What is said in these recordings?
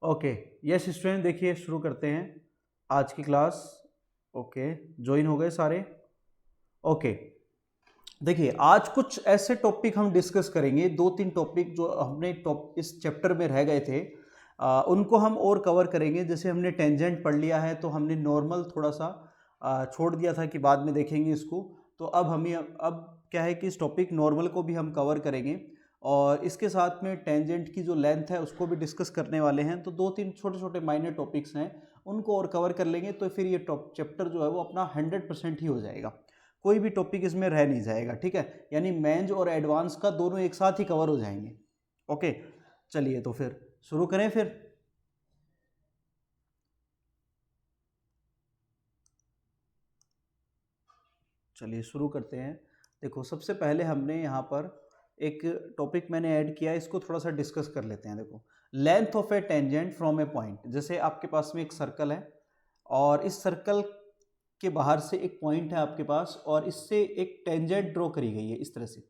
Okay, yes student, देखिए शुरू करते हैं आज की क्लास। ओके, ज्वाइन हो गए सारे? ओके, देखिए आज कुछ ऐसे टॉपिक हम डिस्कस करेंगे, दो तीन टॉपिक जो हमने इस चैप्टर में रह गए थे, उनको हम और कवर करेंगे। जैसे हमने टेंजेंट पढ़ लिया है तो हमने नॉर्मल थोड़ा सा छोड़ दिया था कि बाद में देखेंगे इसको। तो अब क्या है कि इस टॉपिक नॉर्मल को भी हम कवर करेंगे और इसके साथ में टेंजेंट की जो लेंथ है उसको भी डिस्कस करने वाले हैं। तो दो तीन छोटे छोटे माइनर टॉपिक्स हैं, उनको और कवर कर लेंगे तो फिर ये चैप्टर जो है वो अपना 100% ही हो जाएगा। कोई भी टॉपिक इसमें रह नहीं जाएगा, ठीक है। यानी मेंस और एडवांस का दोनों एक साथ ही कवर हो जाएंगे। ओके, चलिए तो फिर शुरू करें फिर। चलिए शुरू करते हैं। देखो, सबसे पहले हमने यहाँ पर एक टॉपिक मैंने ऐड किया है, इसको थोड़ा सा डिस्कस कर लेते हैं। देखो, length of A tangent from A point. जैसे आपके पास में एक सर्कल है और इस सर्कल के बाहर से एक पॉइंट है आपके पास और इससे एक टेंजेंट ड्रॉ करी गई है इस तरह से।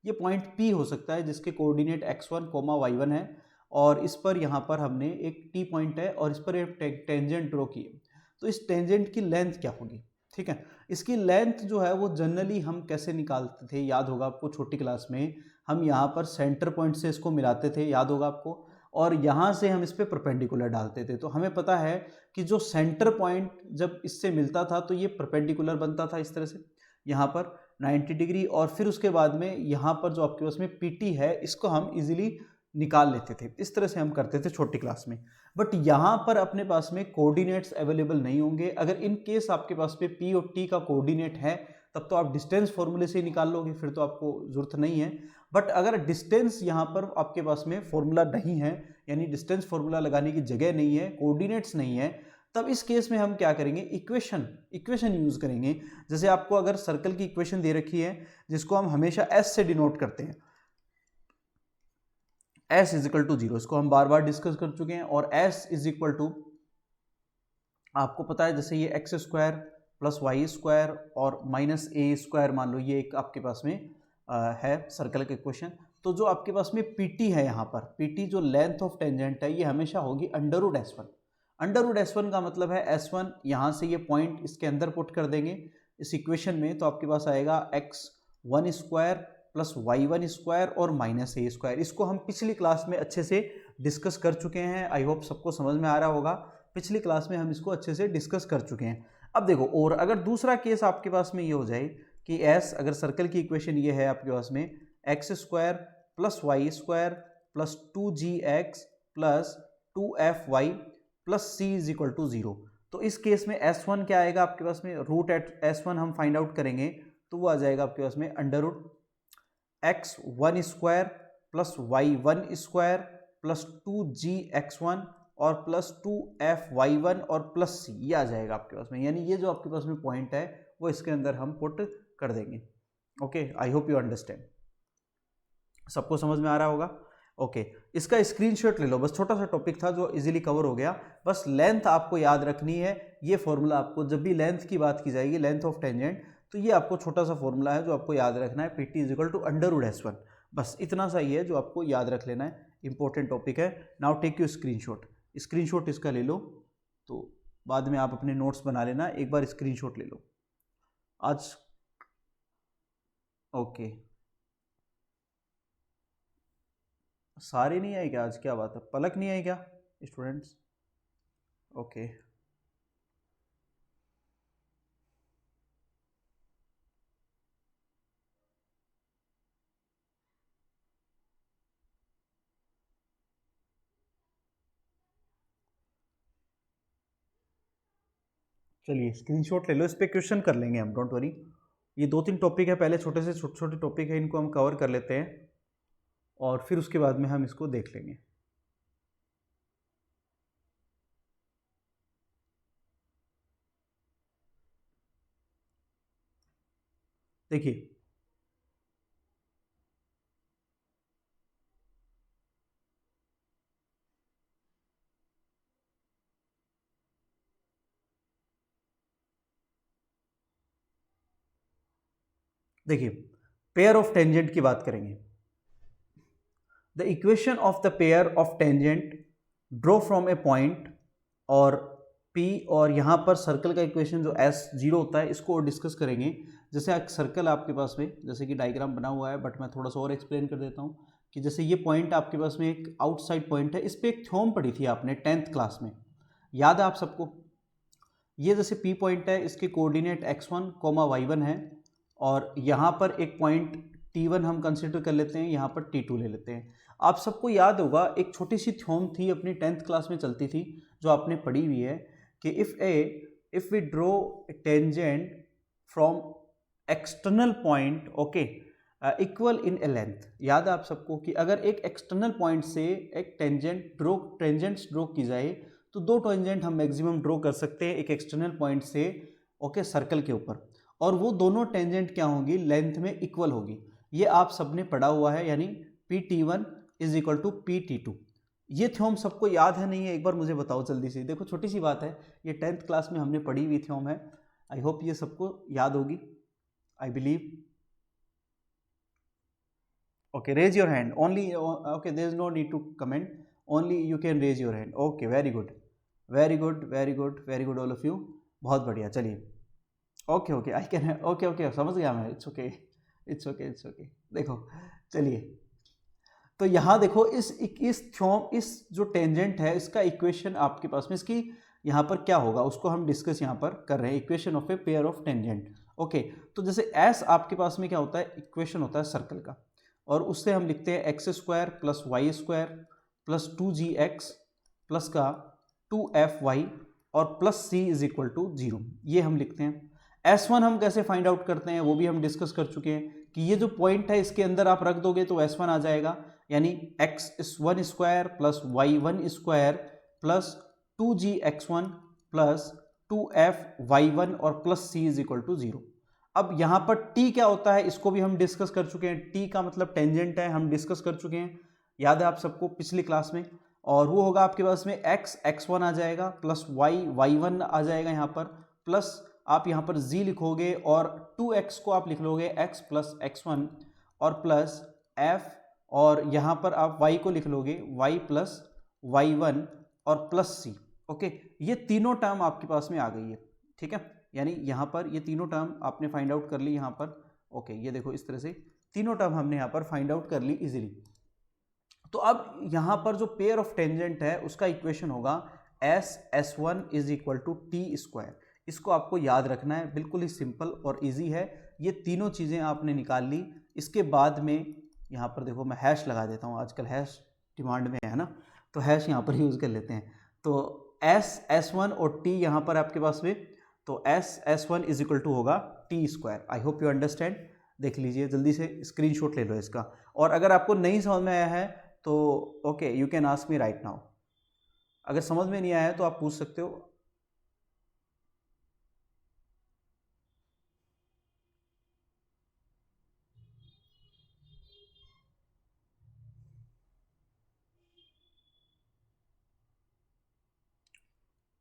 ये पॉइंट P हो सकता है जिसके कोऑर्डिनेट x1, y1 है और इस पर यहाँ पर हमने एक T पॉइंट है और इस पर एक टेंजेंट ड्रॉ की है। तो इस टेंजेंट की लेंथ क्या होगी? ठीक है, इसकी लेंथ जो है वो जनरली हम कैसे निकालते थे, याद होगा आपको छोटी क्लास में। हम यहाँ पर सेंटर पॉइंट से इसको मिलाते थे, याद होगा आपको, और यहाँ से हम इस पर परपेंडिकुलर डालते थे। तो हमें पता है कि जो सेंटर पॉइंट जब इससे मिलता था तो ये परपेंडिकुलर बनता था इस तरह से, यहाँ पर 90 डिग्री। और फिर उसके बाद में यहाँ पर जो आपके पास में PT है इसको हम इजीली निकाल लेते थे। इस तरह से हम करते थे छोटी क्लास में। बट यहाँ पर अपने पास में कोऑर्डिनेट्स अवेलेबल नहीं होंगे। अगर इन केस आपके पास में P और T का कोऑर्डिनेट है तब तो आप डिस्टेंस फॉर्मूले से निकाल लोगे, फिर तो आपको जरूरत नहीं है। बट अगर डिस्टेंस यहाँ पर आपके पास में फॉर्मूला नहीं है, यानी डिस्टेंस फॉर्मूला लगाने की जगह नहीं है, कोऑर्डिनेट्स नहीं है, तब इस केस में हम क्या करेंगे, इक्वेशन यूज करेंगे। जैसे आपको अगर सर्कल की इक्वेशन दे रखी है जिसको हम हमेशा S से डिनोट करते हैं, S इज इक्वल टू 0, इसको हम बार बार डिस्कस कर चुके हैं। और S इज इक्वल टू, आपको पता है, जैसे ये x square plus Y square और माइनस ए स्क्वायर, मान लो ये एक आपके पास में है सर्कल का इक्वेशन। तो जो आपके पास में PT है, यहाँ पर PT जो लेंथ ऑफ टेंजेंट है, ये हमेशा होगी under root S1। Under root S1 का मतलब है S1, यहाँ से ये पॉइंट इसके अंदर पुट कर देंगे इस इक्वेशन में, तो आपके पास आएगा x1 square plus y1 square और माइनस ए स्क्वायर। इसको हम पिछली क्लास में अच्छे से डिस्कस कर चुके हैं, आई होप सबको समझ में आ रहा होगा। पिछली क्लास में हम इसको अच्छे से डिस्कस कर चुके हैं। अब देखो, और अगर दूसरा केस आपके पास में ये हो जाए कि S, अगर सर्कल की इक्वेशन ये है आपके पास में x square plus Y square plus 2gx plus 2fy plus c is equal to 0। तो इस केस में S1 क्या आएगा आपके पास में, रूट एट S1 हम फाइंड आउट करेंगे तो वो आ जाएगा आपके पास में under root x1 square plus y1 square plus 2gx1 और प्लस 2fy1 और प्लस c, ये आ जाएगा आपके पास में। यानी ये जो आपके पास में पॉइंट है वो इसके अंदर हम पुट कर देंगे। Okay, I hope you understand. सबको समझ में आ रहा होगा? ओके, इसका स्क्रीनशॉट ले लो, बस छोटा सा टॉपिक था जो इजीली कवर हो गया। बस लेंथ आपको याद रखनी है। ये फॉर्मूला आपको जब भी लेंथ की बात की जाएगी, लेंथ ऑफ टेंजेंट, तो ये आपको छोटा सा फॉर्मूला है जो आपको याद रखना है, PT is equal to under root S1। बस इतना सा ही है जो आपको याद रख लेना है, इंपॉर्टेंट टॉपिक है। नाउ टेक यू स्क्रीनशॉट इसका ले लो, तो बाद में आप अपने नोट्स बना लेना, एक बार स्क्रीनशॉट ले लो आज। ओके, सारे नहीं आए क्या आज? क्या बात है, पलक नहीं आई क्या स्टूडेंट्स? ओके, चलिए स्क्रीनशॉट ले लो, इस पे क्वेश्चन कर लेंगे हम, डोंट वरी। ये दो तीन टॉपिक है, पहले छोटे से छोटे छोटे टॉपिक है, इनको हम कवर कर लेते हैं और फिर उसके बाद में हम इसको देख लेंगे। देखिए, देखिए पेयर ऑफ टेंजेंट की बात करेंगे। The equation of the pair of tangent draw from A point और P, और यहाँ पर सर्कल का इक्वेशन जो S0 होता है इसको और डिस्कस करेंगे। जैसे एक सर्कल आपके पास में, जैसे कि डायग्राम बना हुआ है, बट मैं थोड़ा सा और एक्सप्लेन कर देता हूँ कि जैसे ये पॉइंट आपके पास में एक आउटसाइड पॉइंट है, इस पर एक थ्योरम पढ़ी थी आपने 10th क्लास में, याद है आप सबको? ये जैसे P पॉइंट है, इसके कोऑर्डिनेट x1, y1 है, और यहाँ पर एक पॉइंट T1 हम कंसिडर कर लेते हैं, यहाँ पर T2 ले लेते हैं। आप सबको याद होगा एक छोटी सी थ्योरम थी अपनी 10th क्लास में चलती थी, जो आपने पढ़ी हुई है कि if we draw tangent from external point, okay, equal in a length. याद है आप सबको कि अगर एक एक्सटर्नल पॉइंट से एक टेंजेंट्स ड्रॉ की जाए तो दो टेंजेंट हम मैक्सिमम ड्रॉ कर सकते हैं एक एक्सटर्नल पॉइंट से, ओके, सर्कल के ऊपर, और वो दोनों टेंजेंट क्या होंगी, लेंथ में इक्वल होगी। ये आप सबने पढ़ा हुआ है, यानी PT1 is equal to PT2। ये थ्योरम सबको याद है नहीं है, एक बार मुझे बताओ जल्दी से। देखो छोटी सी बात है, ये 10th क्लास में हमने पढ़ी हुई थ्योरम है, आई होप ये सबको याद होगी, I believe. Okay, raise your hand only. Okay, there is no need to comment, only you can raise your hand. Okay, very good, very good, very good, very good all of you, बहुत बढ़िया। चलिए, okay okay, I can, okay okay, समझ गया मैं, it's okay, it's okay, it's okay. देखो, चलिए, तो यहाँ देखो इस थ्योरम, इस जो टेंजेंट है इसका इक्वेशन आपके पास में, इसकी यहाँ पर क्या होगा उसको हम डिस्कस यहाँ पर कर रहे हैं, equation of A pair of tangent. Okay, तो जैसे एस आपके पास में क्या होता है, इक्वेशन होता है सर्कल का, और उससे हम लिखते हैं x² plus y² plus 2gx plus का 2fy और plus c is equal to 0, ये हम लिखते हैं। S1 हम कैसे फाइंड आउट करते हैं वो भी हम डिस्कस कर चुके हैं कि ये जो पॉइंट है इसके अंदर आप रख दोगे तो S1 आ जाएगा, यानी x1² plus y1² plus 2gx1 plus 2fy1 और plus c is equal to 0। अब यहां पर t क्या होता है इसको भी हम डिस्कस कर चुके हैं, t का मतलब टेंजेंट है, हम डिस्कस कर चुके हैं, याद है आप सबको पिछली क्लास में। और वो होगा आपके पास में x1 आ जाएगा प्लस y1 आ जाएगा यहाँ पर, प्लस आप यहाँ पर z लिखोगे और 2x को आप लिख लोगे x प्लस x1 और प्लस f, और यहाँ पर आप y को लिख लोगे y प्लस y1 और प्लस c। ओके, ये तीनों टर्म आपके पास में आ गई है, ठीक है, यानी यहाँ पर ये तीनों टर्म आपने फाइंड आउट कर ली यहाँ पर। ओके, ये देखो इस तरह से तीनों टर्म हमने यहाँ पर फाइंड आउट कर ली इजीली। तो अब यहाँ पर जो पेयर ऑफ टेंजेंट है उसका इक्वेशन होगा S1 is equal to T²। इसको आपको याद रखना है, बिल्कुल ही सिंपल और इजी है। ये तीनों चीज़ें आपने निकाल ली। इसके बाद में यहाँ पर देखो मैं हैश लगा देता हूँ, आजकल हैश डिमांड में है ना, तो हैश यहाँ पर यूज़ कर लेते हैं। तो S1 और T यहाँ पर आपके पास में, तो S1 इज इक्वल टू होगा T²। I hope you understand. देख लीजिए जल्दी से, स्क्रीनशॉट ले लो इसका, और अगर आपको नहीं समझ में आया है तो okay you can ask me right now. अगर समझ में नहीं आया है तो आप पूछ सकते हो।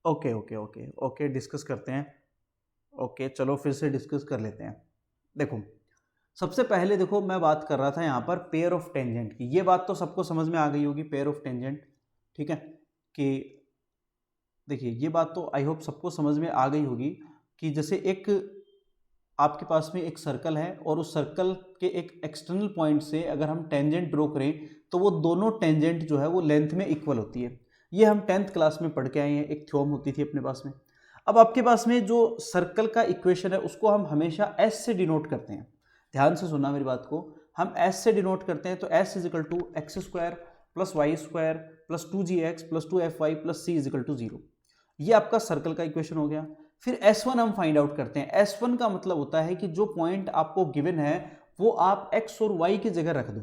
Okay okay okay okay, discuss करते हैं। ओके चलो फिर से डिस्कस कर लेते हैं। देखो सबसे पहले देखो मैं बात कर रहा था यहाँ पर पेयर ऑफ टेंजेंट की, ये बात तो सबको समझ में आ गई होगी, पेयर ऑफ टेंजेंट, ठीक है, कि देखिए ये बात तो आई होप सबको समझ में आ गई होगी कि जैसे एक आपके पास में एक सर्कल है और उस सर्कल के एक एक्सटर्नल पॉइंट से अगर हम टेंजेंट ड्रॉ करें तो वो दोनों टेंजेंट जो है वो लेंथ में इक्वल होती है। ये हम 10th क्लास में पढ़ के आए हैं, एक थ्योरम होती थी अपने पास में। अब आपके पास में जो सर्कल का इक्वेशन है उसको हम हमेशा एस से डिनोट करते हैं। ध्यान से सुनना मेरी बात को, हम एस से डिनोट करते हैं, तो S is equal to x² plus y² plus 2gx plus 2fy plus c is equal to 0। ये आपका सर्कल का इक्वेशन हो गया। फिर S1 हम फाइंड आउट करते हैं। S1 का मतलब होता है कि जो पॉइंट आपको गिवन है वो आप x और y की जगह रख दो,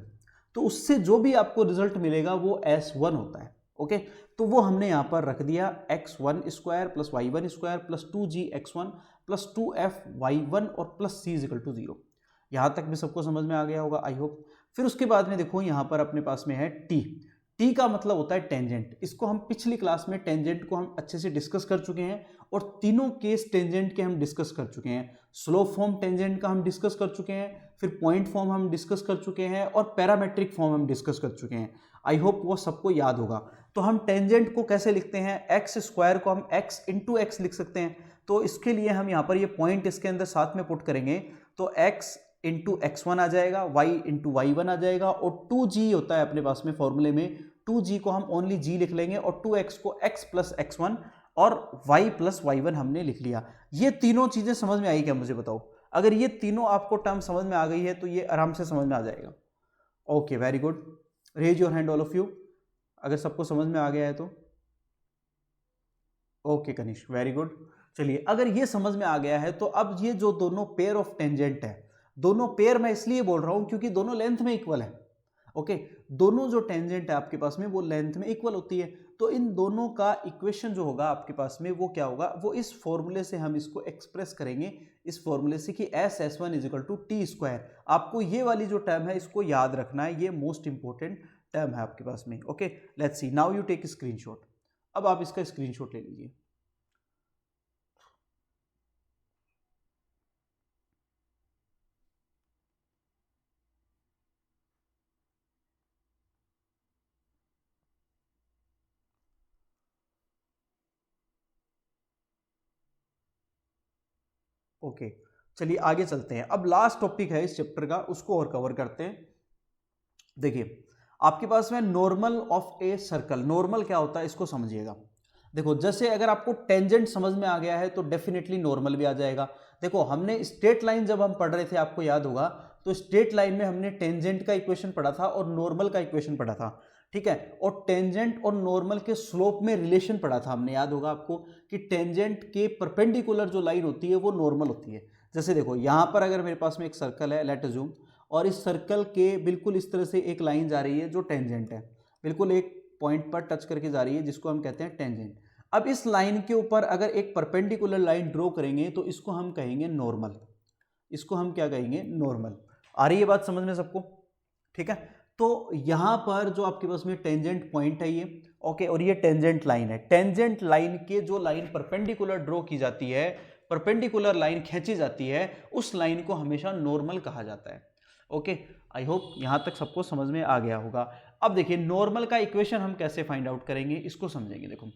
तो उससे जो भी आपको रिजल्ट मिलेगा वो S1 होता है। ओके, तो वो हमने यहाँ पर रख दिया x1² plus y1² plus 2gx1 plus 2fy1 और plus c is equal to 0। यहाँ तक भी सबको समझ में आ गया होगा आई होप। फिर उसके बाद में देखो यहाँ पर अपने पास में है टी का मतलब होता है टेंजेंट। इसको हम पिछली क्लास में टेंजेंट को हम अच्छे से डिस्कस कर चुके हैं और तीनों केस टेंजेंट के हम डिस्कस कर चुके हैं। स्लोप फॉर्म टेंजेंट का हम डिस्कस कर चुके हैं, फिर पॉइंट फॉर्म हम डिस्कस कर चुके हैं और पैरामेट्रिक फॉर्म हम डिस्कस कर चुके हैं। आई होप वो सबको याद होगा। तो हम टेंजेंट को कैसे लिखते हैं, एक्स स्क्वायर को हम एक्स इंटू एक्स लिख सकते हैं। तो इसके लिए हम यहाँ पर ये पॉइंट इसके अंदर साथ में पुट करेंगे, तो एक्स इंटू एक्स वन आ जाएगा, वाई इंटू वाई वन आ जाएगा, और 2g होता है अपने पास में फॉर्मूले में, 2g को हम ओनली g लिख लेंगे, और 2x को x प्लस एक्स वन और y प्लस वाई वन हमने लिख लिया। ये तीनों चीजें समझ में आई क्या, मुझे बताओ। अगर ये तीनों आपको टर्म समझ में आ गई है तो ये आराम से समझ में आ जाएगा। Okay, very good, raise your hand all of you अगर सबको समझ में आ गया है तो। Okay Kanishk, very good. चलिए, अगर ये समझ में आ गया है तो अब ये जो दोनों पेयर ऑफ टेंजेंट है, दोनों पेयर मैं इसलिए बोल रहा हूं क्योंकि दोनों लेंथ में इक्वल है। ओके, दोनों जो टेंजेंट है आपके पास में वो लेंथ में इक्वल होती है, तो इन दोनों का इक्वेशन जो होगा आपके पास में वो क्या होगा, वो इस फॉर्मूले से हम इसको एक्सप्रेस करेंगे, इस फॉर्मूले से कि S S one is equal to T square. आपको ये वाली जो टर्म है इसको याद रखना है, ये मोस्ट इंपॉर्टेंट टर्म है आपके पास में। Okay, let's see, now you take screenshot. अब आप इसका स्क्रीनशॉट ले लीजिए। ओके, चलिए आगे चलते हैं। अब लास्ट टॉपिक है इस चैप्टर का, उसको और कवर करते हैं। देखिए, आपके पास में normal of a circle, normal क्या होता है इसको समझिएगा। देखो, जैसे अगर आपको टेंजेंट समझ में आ गया है तो डेफिनेटली नॉर्मल भी आ जाएगा। देखो, हमने स्ट्रेट लाइन जब हम पढ़ रहे थे, आपको याद होगा, तो स्ट्रेट लाइन में हमने टेंजेंट का इक्वेशन पढ़ा था और नॉर्मल का इक्वेशन पढ़ा था, ठीक है। और टेंजेंट और नॉर्मल के स्लोप में रिलेशन पढ़ा था हमने, याद होगा आपको, कि टेंजेंट के परपेंडिकुलर जो लाइन होती है वो नॉर्मल होती है। जैसे देखो, यहां पर अगर मेरे पास में एक सर्कल है, लेट अज्यूम, और इस सर्कल के बिल्कुल इस तरह से एक लाइन जा रही है जो टेंजेंट है, बिल्कुल एक पॉइंट पर टच करके जा रही है जिसको हम कहते हैं टेंजेंट। अब इस लाइन के ऊपर अगर एक परपेंडिकुलर लाइन ड्रॉ करेंगे तो इसको हम कहेंगे नॉर्मल, इसको हम क्या कहेंगे, नॉर्मल। आ रही है बात समझ में सबको, ठीक है। तो यहां पर जो आपके पास में टेंजेंट पॉइंट है ये, ओके, और ये टेंजेंट लाइन है। टेंजेंट लाइन के जो लाइन परपेंडिकुलर ड्रॉ की जाती है, परपेंडिकुलर लाइन खींची जाती है, उस लाइन को हमेशा नॉर्मल कहा जाता है। ओके, आई होप यहां तक सबको समझ में आ गया होगा। अब देखिए, नॉर्मल का इक्वेशन हम कैसे फाइंड आउट करेंगे, इसको समझेंगे। देखो,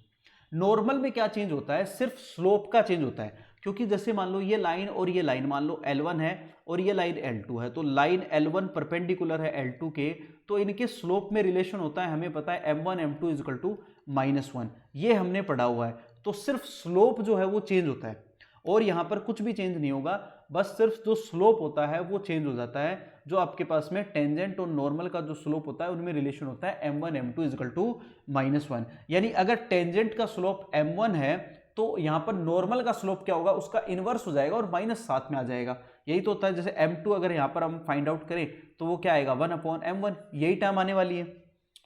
नॉर्मल में क्या चेंज होता है, सिर्फ स्लोप का चेंज होता है। क्योंकि जैसे मान लो ये लाइन और ये लाइन, मान लो L1 है और ये लाइन L2 है, तो लाइन L1 परपेंडिकुलर है L2 के, तो इनके स्लोप में रिलेशन होता है, हमें पता है m1 m2 is equal to -1, ये हमने पढ़ा हुआ है। तो सिर्फ स्लोप जो है वो चेंज होता है, और यहां पर कुछ भी चेंज नहीं होगा, बस सिर्फ जो स्लोप होता है वो चेंज हो जाता है। जो आपके पास में टेंजेंट और नॉर्मल का जो स्लोप होता है उनमें रिलेशन होता है m1 m2 is equal to -1। यानी अगर टेंजेंट का स्लोप m1 है तो यहां पर नॉर्मल का स्लोप क्या होगा, उसका इनवर्स हो जाएगा और माइनस साथ में आ जाएगा। यही तो होता है, जैसे m2 अगर यहां पर हम फाइंड आउट करें तो वो क्या आएगा, 1/m1, यही टर्म आने वाली है।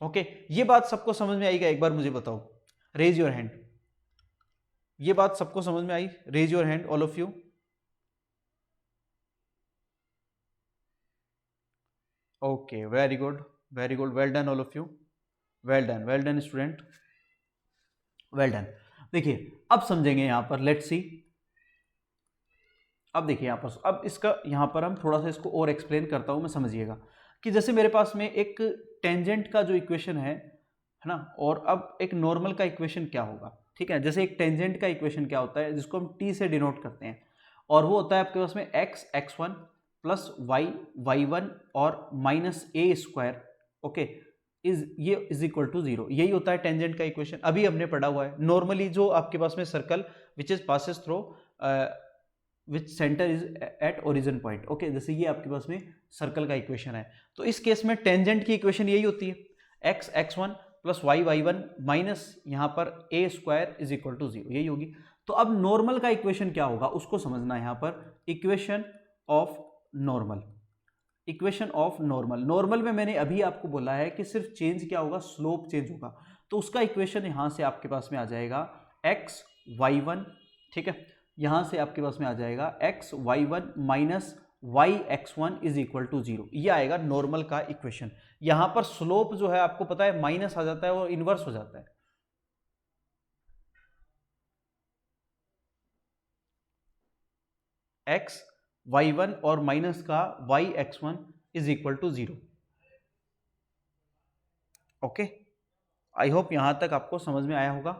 ओके, ये बात सबको समझ में आएगा, एक बार मुझे बताओ, रेज योर हैंड। ये बात सबको समझ में आई, raise your hand all of you. Okay, very good, very good, well done all of you, well done, well done student, well done. देखिए, अब समझेंगे यहां पर, लेट्स सी। अब देखिए यहां पर, अब इसका यहां पर हम थोड़ा सा इसको और एक्सप्लेन करता हूं, मैं समझिएगा। कि जैसे मेरे पास में एक टेंजेंट का जो इक्वेशन है ना, और अब एक नॉर्मल का इक्वेशन क्या होगा, ठीक है। जैसे एक टेंजेंट का इक्वेशन क्या होता है, जिसको हम टी से डिनोट करते हैं, और वो होता है आपके पास में x x1 plus y y1 और माइनस ए स्क्वायर, ओके, ये इज इक्वल टू 0। यही होता है टेंजेंट का इक्वेशन, अभी हमने पढ़ा हुआ है। नॉर्मली जो आपके पास में circle which is passes through which centre is at origin point, okay, जैसे ये आपके पास में सर्कल का इक्वेशन है। तो इस केस में टेंजेंट की इक्वेशन यही होती है, x x1 plus y y1 minus यहाँ पर ए स्क्वायर इज इक्वल टू 0, यही होगी। तो अब नॉर्मल का इक्वेशन क्या होगा उसको समझना है यहाँ पर, equation of normal, equation of normal. Normal में मैंने अभी आपको बोला है कि सिर्फ चेंज क्या होगा, स्लोप चेंज होगा। तो उसका इक्वेशन यहां से आपके पास में आ जाएगा एक्स वाई वन, ठीक है, यहां से आपके पास में आ जाएगा x Y one minus Y x one is equal to 0, ये आएगा नॉर्मल का इक्वेशन। यहां पर स्लोप जो है आपको पता है माइनस आ जाता है और इनवर्स हो जाता है। एक्स वाई वन और माइनस का Y x one is equal to 0, okay, I hope यहाँ तक आपको समझ में आया होगा।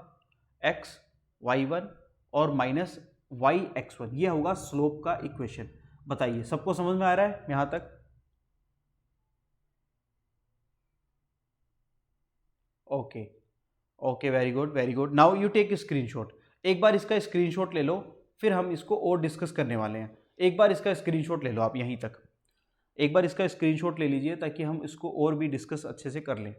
एक्स वाई वन और माइनस वाई एक्स वन, ये होगा स्लोप का इक्वेशन। बताइए सबको समझ में आ रहा है यहाँ तक? Okay okay, very good very good. Now you take screenshot. एक बार इसका स्क्रीनशॉट ले लो, फिर हम इसको और डिस्कस करने वाले हैं। एक बार इसका स्क्रीनशॉट ले लो आप यहीं तक, एक बार इसका स्क्रीनशॉट ले लीजिए ताकि हम इसको और भी डिस्कस अच्छे से कर लें।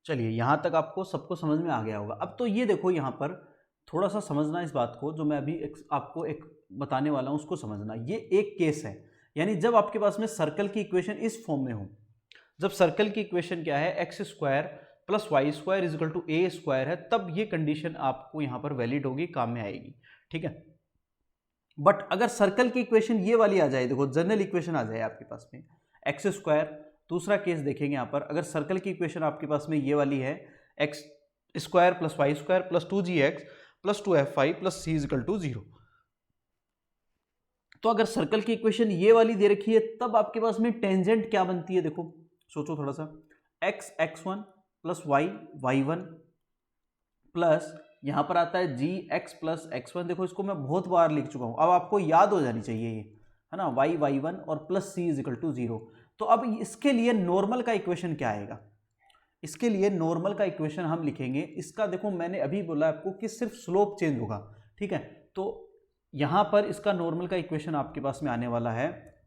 चलिए यहाँ तक आपको सबको समझ में आ गया होगा। अब तो ये देखो यहाँ पर थोड़ा सा समझना इस बात को, जो मैं अभी आपको एक बताने वाला हूँ उसको समझना। ये एक केस है, यानी जब आपके पास में सर्कल की इक्वेशन इस फॉर्म में हो, जब सर्कल की इक्वेशन क्या है, x square plus Y square is equal to A square है, तब ये कंडीशन आपको यहाँ पर वैलिड होगी, काम में आएगी, ठीक है। बट अगर सर्कल की इक्वेशन ये वाली आ जाए, देखो जनरल इक्वेशन आ जाए आपके पास में एक्स स्क्वायर, दूसरा केस देखेंगे यहाँ पर, अगर सर्कल की इक्वेशन आपके पास में ये वाली है x square plus Y square plus 2gx plus 2f5 plus c is equal to 0, तो अगर सर्कल की इक्वेशन ये वाली दे रखी है, तब आपके पास में टेंजेंट क्या बनती है, देखो सोचो थोड़ा सा, x x1 plus y y1 plus यहां पर आता है जी एक्स प्लस x1। देखो इसको मैं बहुत बार लिख चुका हूं, अब आपको याद हो जानी चाहिए ये, है ना, y y1 और plus c is equal to 0। तो अब इसके लिए नॉर्मल का इक्वेशन क्या आएगा, इसके लिए नॉर्मल का इक्वेशन हम लिखेंगे, इसका देखो मैंने अभी बोला आपको कि सिर्फ स्लोप चेंज होगा, ठीक है। तो यहां पर इसका नॉर्मल का इक्वेशन आपके पास में आने वाला है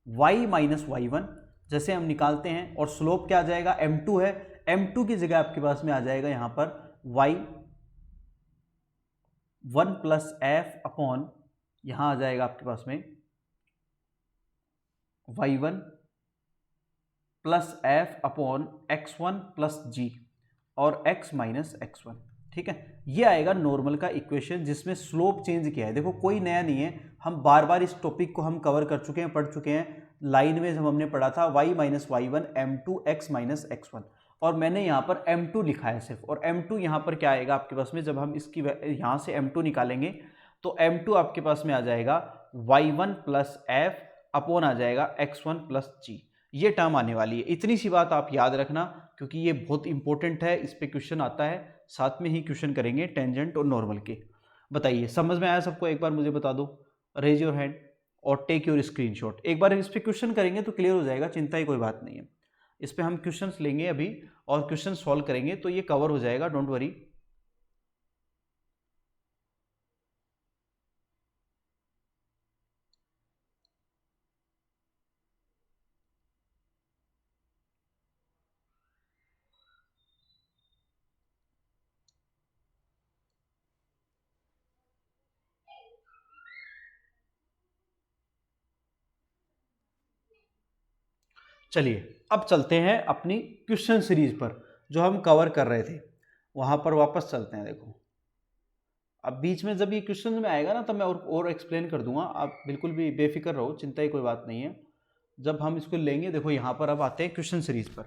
y माइनस वाई वन, जैसे हम निकालते हैं, और स्लोप क्या आ जाएगा, m2 है, m2 की जगह आपके पास में आ जाएगा यहां पर y1 प्लस एफ अपॉन, यहां आ जाएगा आपके पास में y1 plus f upon x1 plus g और x माइनस x1, ठीक है। ये आएगा नॉर्मल का इक्वेशन जिसमें स्लोप चेंज किया है। देखो कोई नया नहीं है, हम बार बार इस टॉपिक को हम कवर कर चुके हैं, पढ़ चुके हैं। लाइन में जब हमने पढ़ा था y minus y one m2 x minus x1, और मैंने यहाँ पर m2 लिखा है सिर्फ, और m2 यहाँ पर क्या आएगा आपके पास में, जब हम इसकी यहाँ से m2 निकालेंगे तो m2 आपके पास में आ जाएगा y1 प्लस एफ अपॉन आ जाएगा x1 प्लस जी। ये टर्म आने वाली है, इतनी सी बात आप याद रखना, क्योंकि ये बहुत इंपॉर्टेंट है, इस पे क्वेश्चन आता है, साथ में ही क्वेश्चन करेंगे टेंजेंट और नॉर्मल के। बताइए समझ में आया सबको? एक बार मुझे बता दो, रेज योर हैंड और टेक योर स्क्रीनशॉट। एक बार इस पे क्वेश्चन करेंगे तो क्लियर हो जाएगा, चिंता ही कोई बात नहीं है। इस पे हम क्वेश्चंस लेंगे अभी और क्वेश्चन सॉल्व करेंगे, तो ये कवर हो जाएगा, डोंट वरी। चलिए अब चलते हैं अपनी क्वेश्चन सीरीज पर, जो हम कवर कर रहे थे वहां पर वापस चलते हैं। देखो अब बीच में जब ये क्वेश्चन में आएगा ना, तब मैं और एक्सप्लेन कर दूंगा, आप बिल्कुल भी बेफिक्र रहो, चिंता ही कोई बात नहीं है। जब हम इसको लेंगे, देखो यहाँ पर अब आते हैं क्वेश्चन सीरीज पर,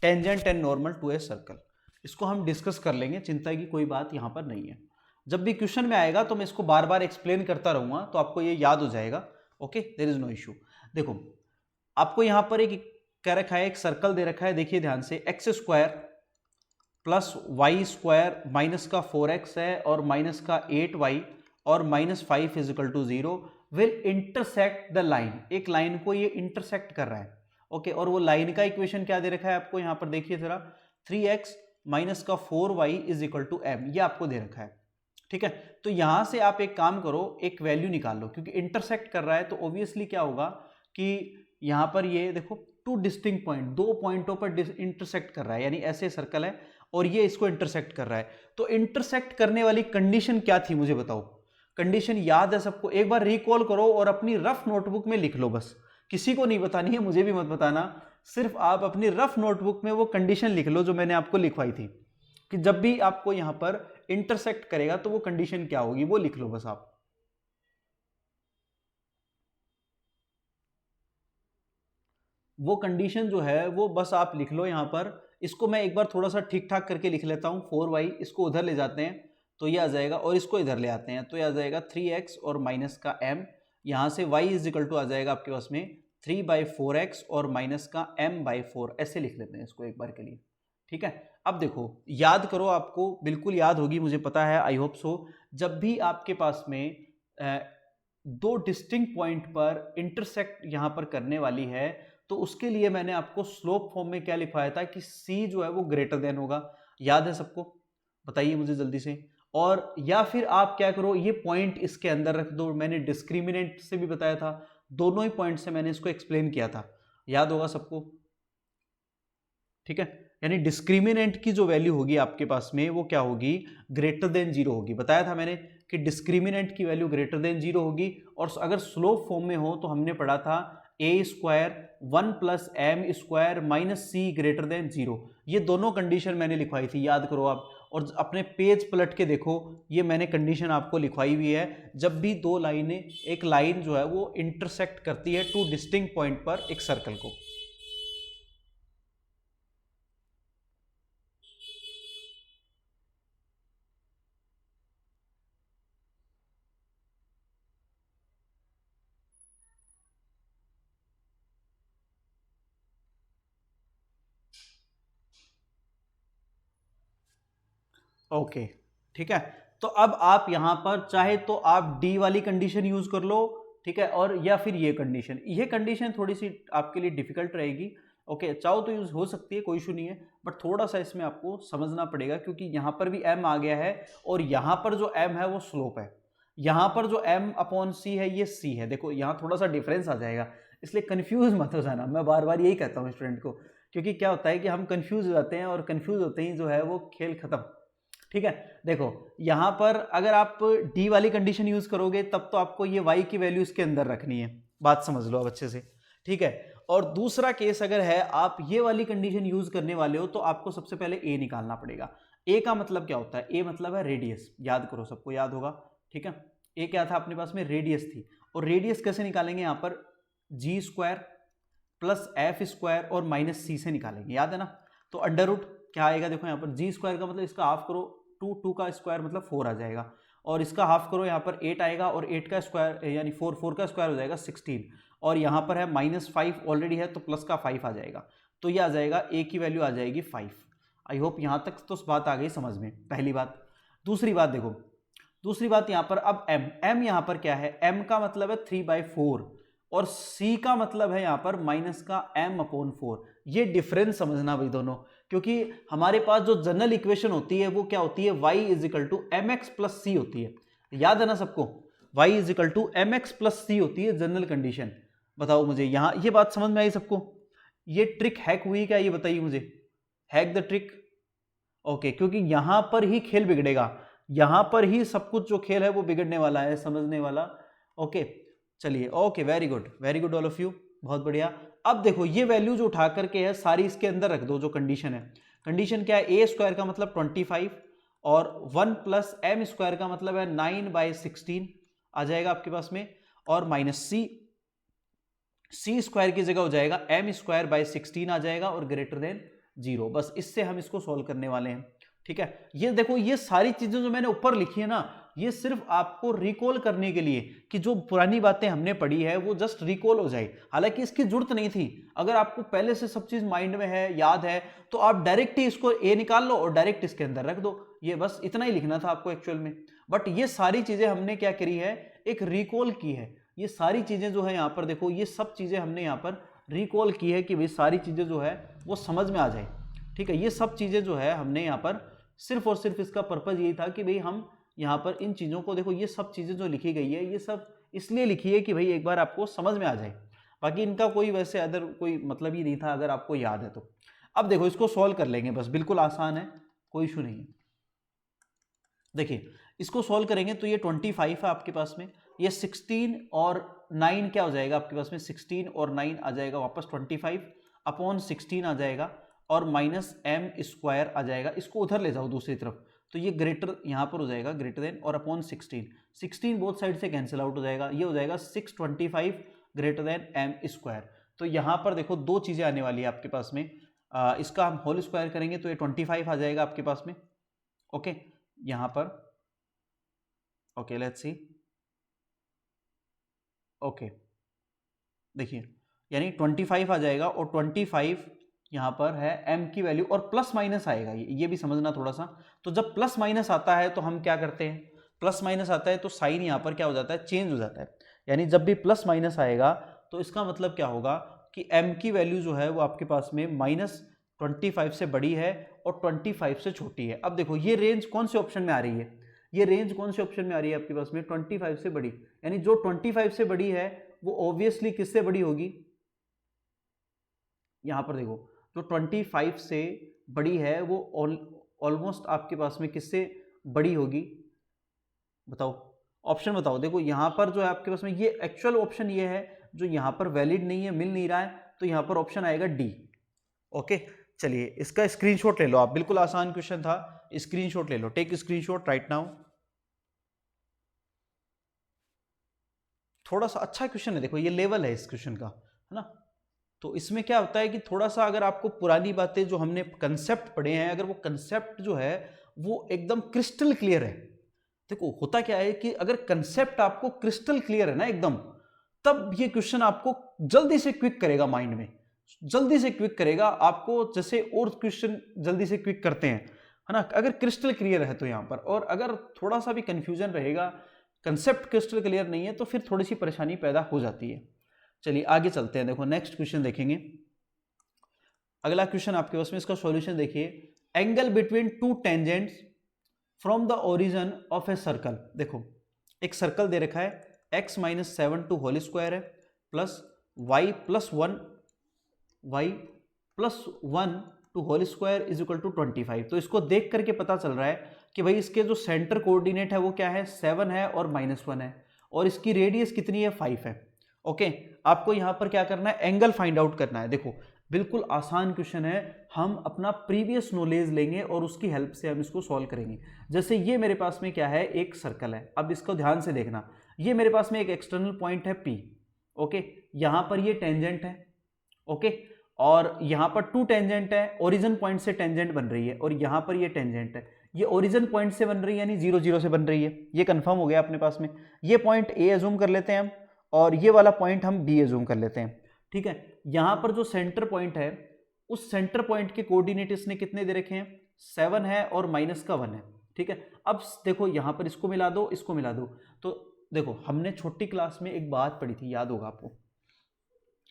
tangent and normal to a circle, इसको हम डिस्कस कर लेंगे, चिंता की कोई बात यहाँ पर नहीं है। जब भी क्वेश्चन में आएगा तो मैं इसको बार बार एक्सप्लेन करता रहूँगा, तो आपको ये याद हो जाएगा। Okay, there is no issue. देखो आपको यहाँ पर एक क्या रखा है, एक सर्कल दे रखा है, देखिए ध्यान से, x square plus Y square minus का 4x है और माइनस का 8y और minus 5 is equal to 0 will intersect the line. एक लाइन को ये इंटरसेक्ट कर रहा है, ओके, और वो लाइन का इक्वेशन क्या दे रखा है आपको यहाँ पर, देखिए जरा, 3x माइनस का 4y is equal to m, ये आपको दे रखा है। ठीक है, तो यहां से आप एक काम करो, एक वैल्यू निकाल लो, क्योंकि इंटरसेक्ट कर रहा है तो ऑब्वियसली क्या होगा कि यहां पर ये देखो टू डिस्टिंक्ट पॉइंट, दो पॉइंटों पर इंटरसेक्ट कर रहा है, यानी ऐसे सर्कल है और ये इसको इंटरसेक्ट कर रहा है। तो इंटरसेक्ट करने वाली कंडीशन क्या थी मुझे बताओ, कंडीशन याद है सबको, एक बार रिकॉल करो और अपनी रफ नोटबुक में लिख लो, बस किसी को नहीं बतानी है, मुझे भी मत बताना, सिर्फ आप अपनी रफ नोटबुक में वो कंडीशन लिख लो जो मैंने आपको लिखवाई थी, कि जब भी आपको यहां पर इंटरसेक्ट करेगा तो वो कंडीशन क्या होगी, वो लिख लो बस आप। वो कंडीशन जो है वो बस आप लिख लो यहां पर। इसको मैं एक बार थोड़ा सा ठीक ठाक करके लिख लेता हूं, 4y, इसको उधर ले जाते हैं तो ये आ जाएगा, और इसको इधर ले आते हैं तो ये आ जाएगा 3x और माइनस का m, यहां से y इज इक्वल टू आ जाएगा आपके पास में 3/4x और माइनस का m/4, ऐसे लिख लेते हैं इसको एक बार के लिए। ठीक है, अब देखो याद करो, आपको बिल्कुल याद होगी मुझे पता है, आई होप सो, जब भी आपके पास में दो डिस्टिंक्ट पॉइंट पर इंटरसेक्ट यहां पर करने वाली है तो उसके लिए मैंने आपको स्लोप फॉर्म में क्या लिखवाया था कि c जो है वो ग्रेटर देन होगा, याद है सबको, बताइए मुझे जल्दी से। और या फिर आप क्या करो, ये पॉइंट इसके अंदर रख दो, मैंने डिस्क्रिमिनेंट से भी बताया था, दोनों ही पॉइंट से मैंने इसको एक्सप्लेन किया था, याद होगा सबको। ठीक है, यानी डिस्क्रिमिनेंट की जो वैल्यू होगी आपके पास में वो क्या होगी, ग्रेटर देन 0 होगी, बताया था मैंने कि डिस्क्रिमिनेंट की वैल्यू ग्रेटर देन 0 होगी। और अगर स्लोप फॉर्म में हो तो हमने पढ़ा था a² 1 + m² minus c greater than 0, ये दोनों कंडीशन मैंने लिखवाई थी, याद करो आप, और अपने पेज पलट के देखो, ये मैंने कंडीशन आपको लिखवाई हुई है, जब भी दो लाइनें, एक लाइन जो है वो इंटरसेक्ट करती है टू डिस्टिंक्ट पॉइंट पर एक सर्कल को। ओके, ठीक है, तो अब आप यहां पर चाहे तो आप डी वाली कंडीशन यूज कर लो, ठीक है, और या फिर ये कंडीशन थोड़ी सी आपके लिए डिफिकल्ट रहेगी। ओके, चाहो तो यूज हो सकती है, कोई इशू नहीं है, बट थोड़ा सा इसमें आपको समझना पड़ेगा, क्योंकि यहां पर भी m आ गया है और यहां पर जो m है वो स्लोप है, यहां पर जो m/c है ये c है, देखो यहां थोड़ा सा डिफरेंस आ जाएगा, इसलिए कंफ्यूज मत हो जाना, मैं बार बार यही कहता हूँ स्टूडेंट को, क्योंकि क्या होता है कि हम कंफ्यूज हो जाते हैं और कंफ्यूज होते ही जो है वो खेल खत्म। ठीक है, देखो यहां पर अगर आप डी वाली कंडीशन यूज करोगे तब तो आपको ये y की वैल्यू इसके अंदर रखनी है, बात समझ लो अब अच्छे से। ठीक है, और दूसरा केस अगर है आप ये वाली कंडीशन यूज करने वाले हो तो आपको सबसे पहले a निकालना पड़ेगा। a का मतलब क्या होता है, a मतलब है रेडियस, याद करो, सबको याद होगा। ठीक है, a क्या था अपने पास में, रेडियस थी, और रेडियस कैसे निकालेंगे, यहां पर g² + f² और माइनस c से निकालेंगे, याद है ना। तो अंडर रूट क्या आएगा, देखो यहाँ पर g² का मतलब इसका हाफ करो, 2 का स्क्वायर मतलब 4 आ जाएगा, और इसका हाफ करो यहाँ पर 8 आएगा, और 8 का स्क्वायर यानी 4 का स्क्वायर हो जाएगा 16, और यहाँ पर है -5 ऑलरेडी है तो प्लस का 5 आ जाएगा, तो ये आ जाएगा a की वैल्यू आ जाएगी 5। आई होप यहाँ तक तो बात आ गई समझ में, पहली बात। दूसरी बात देखो, दूसरी बात यहाँ पर अब m यहाँ पर क्या है, m का मतलब है 3/4 और c का मतलब है यहाँ पर माइनस का m/4, ये डिफरेंस समझना भाई दोनों, क्योंकि हमारे पास जो जनरल इक्वेशन होती है वो क्या होती है, y = mx + c होती है, याद है ना सबको, y = mx + c होती है जनरल कंडीशन। बताओ मुझे यहाँ ये बात समझ में आई सबको, ये ट्रिक हैक हुई क्या, ये बताइए मुझे, हैक द ट्रिक। ओके, क्योंकि यहां पर ही खेल बिगड़ेगा, यहां पर ही सब कुछ जो खेल है वो बिगड़ने वाला है, समझने वाला। ओके, चलिए, okay, very good all of you, बहुत बढ़िया। अब देखो ये वैल्यू जो उठा करके है सारी इसके अंदर रख दो, जो कंडीशन है, कंडीशन क्या है, a² का मतलब 25 और 1 + m² का मतलब है 9/16 आ जाएगा आपके पास में, और माइनस c² की जगह हो जाएगा m²/16 आ जाएगा, और ग्रेटर देन 0, बस इससे हम इसको सॉल्व करने वाले हैं। ठीक है, ये देखो ये सारी चीजें जो मैंने ऊपर लिखी है ना, ये सिर्फ आपको रिकॉल करने के लिए कि जो पुरानी बातें हमने पढ़ी है वो जस्ट रिकॉल हो जाए, हालांकि इसकी जरूरत नहीं थी। अगर आपको पहले से सब चीज माइंड में है, याद है, तो आप डायरेक्ट ही इसको a निकाल लो और डायरेक्ट इसके अंदर रख दो, ये बस इतना ही लिखना था आपको एक्चुअल में। बट ये सारी चीजें हमने क्या करी है, एक रिकॉल की है, ये सारी चीजें जो है यहाँ पर देखो, ये सब चीजें हमने यहाँ पर रिकॉल की है कि भाई सारी चीज़ें जो है वो समझ में आ जाए। ठीक है, ये सब चीज़ें जो है हमने यहाँ पर सिर्फ और सिर्फ इसका पर्पज़ यही था कि भाई हम यहाँ पर इन चीज़ों को देखो, ये सब चीज़ें जो लिखी गई है ये सब इसलिए लिखी है कि भाई एक बार आपको समझ में आ जाए। बाकी इनका कोई वैसे अदर कोई मतलब ही नहीं था, अगर आपको याद है तो। अब देखो इसको सॉल्व कर लेंगे, बस बिल्कुल आसान है, कोई इशू नहीं है। देखिए इसको सॉल्व करेंगे तो ये 25 है आपके पास में, ये 16 और 9 क्या हो जाएगा आपके पास में, 16 और 9 आ जाएगा वापस 25 अपॉन 16 आ जाएगा और माइनस एम स्क्वायर आ जाएगा। इसको उधर ले जाओ दूसरी तरफ, तो ये ग्रेटर यहाँ पर हो जाएगा ग्रेटर देन और अपॉन 16 बोथ साइड से कैंसिल आउट हो जाएगा, ये हो जाएगा 625 ग्रेटर देन एम स्क्वायर। तो यहाँ पर देखो दो चीज़ें आने वाली है आपके पास में, इसका हम होल स्क्वायर करेंगे तो ये 25 आ जाएगा आपके पास में। ओके यहाँ पर ओके लेट्स सी, ओके देखिए यानी 25 आ जाएगा और 25 यहाँ पर है m की वैल्यू और प्लस माइनस आएगा, ये भी समझना थोड़ा सा। तो जब प्लस माइनस आता है तो हम क्या करते हैं, प्लस माइनस आता है तो साइन यहाँ पर क्या हो जाता है, चेंज हो जाता है। यानी जब भी प्लस माइनस आएगा तो इसका मतलब क्या होगा कि m की वैल्यू जो है वो आपके पास में -25 से बड़ी है और 25 से छोटी है। अब देखो ये रेंज कौन से ऑप्शन में आ रही है, ये रेंज कौन से ऑप्शन में आ रही है आपके पास में, 25 से बड़ी, यानी जो 25 से बड़ी है वो ऑब्वियसली किससे बड़ी होगी, यहां पर देखो जो 25 से बड़ी है वो ऑलमोस्ट आपके पास में किससे बड़ी होगी, बताओ ऑप्शन बताओ। देखो यहां पर जो है आपके पास में ये एक्चुअल ऑप्शन ये है जो यहां पर वैलिड नहीं है, मिल नहीं रहा है, तो यहां पर ऑप्शन आएगा डी। ओके चलिए इसका स्क्रीनशॉट ले लो आप, बिल्कुल आसान क्वेश्चन था, स्क्रीनशॉट ले लो, टेक स्क्रीनशॉट राइट नाउ। थोड़ा सा अच्छा क्वेश्चन है, देखो ये लेवल है इस क्वेश्चन का, है ना। तो इसमें क्या होता है कि थोड़ा सा अगर आपको पुरानी बातें जो हमने कंसेप्ट पढ़े हैं, अगर वो कंसेप्ट जो है वो एकदम क्रिस्टल क्लियर है, देखो होता क्या है कि अगर कंसेप्ट आपको क्रिस्टल क्लियर है ना एकदम, तब ये क्वेश्चन आपको जल्दी से क्विक करेगा, माइंड में जल्दी से क्विक करेगा आपको, जैसे और क्वेश्चन जल्दी से क्विक करते हैं, है ना, अगर क्रिस्टल क्लियर है तो यहाँ पर। और अगर थोड़ा सा भी कंफ्यूजन रहेगा, कंसेप्ट क्रिस्टल क्लियर नहीं है, तो फिर थोड़ी सी परेशानी पैदा हो जाती है। चलिए आगे चलते हैं, देखो नेक्स्ट क्वेश्चन देखेंगे। अगला क्वेश्चन आपके पास में, इसका सॉल्यूशन देखिए, angle between two tangents from the origin of a circle. देखो एक सर्कल दे रखा है, x - 7 टू होल स्क्वायर है plus y + 1 to whole square is equal to 25। तो इसको देख करके पता चल रहा है कि भाई इसके जो सेंटर कोऑर्डिनेट है वो क्या है, 7 है और -1 है, और इसकी रेडियस कितनी है, 5 है। ओके आपको यहां पर क्या करना है, एंगल फाइंड आउट करना है। देखो बिल्कुल आसान क्वेश्चन है, हम अपना प्रीवियस नॉलेज लेंगे और उसकी हेल्प से हम इसको सॉल्व करेंगे। जैसे ये मेरे पास में क्या है, एक सर्कल है, अब इसको ध्यान से देखना, ये मेरे पास में एक एक्सटर्नल पॉइंट है P। ओके यहां पर ये टेंजेंट है, ओके और यहां पर टू टेंजेंट है, ओरिजिन पॉइंट से टेंजेंट बन रही है, और यहां पर ये टेंजेंट है, ये ओरिजिन पॉइंट से बन रही है यानी 0 0 से बन रही है, ये कंफर्म हो गया अपने पास में। ये पॉइंट A एज्यूम कर लेते हैं हम, और ये वाला पॉइंट हम B एज्यूम कर लेते हैं। ठीक है, यहां पर जो सेंटर पॉइंट है, उस सेंटर पॉइंट के कोऑर्डिनेट इसने कितने दे रखे हैं, 7 है और -1 है। ठीक है, अब देखो यहां पर इसको मिला दो, इसको मिला दो, तो देखो हमने छोटी क्लास में एक बात पढ़ी थी, याद होगा आपको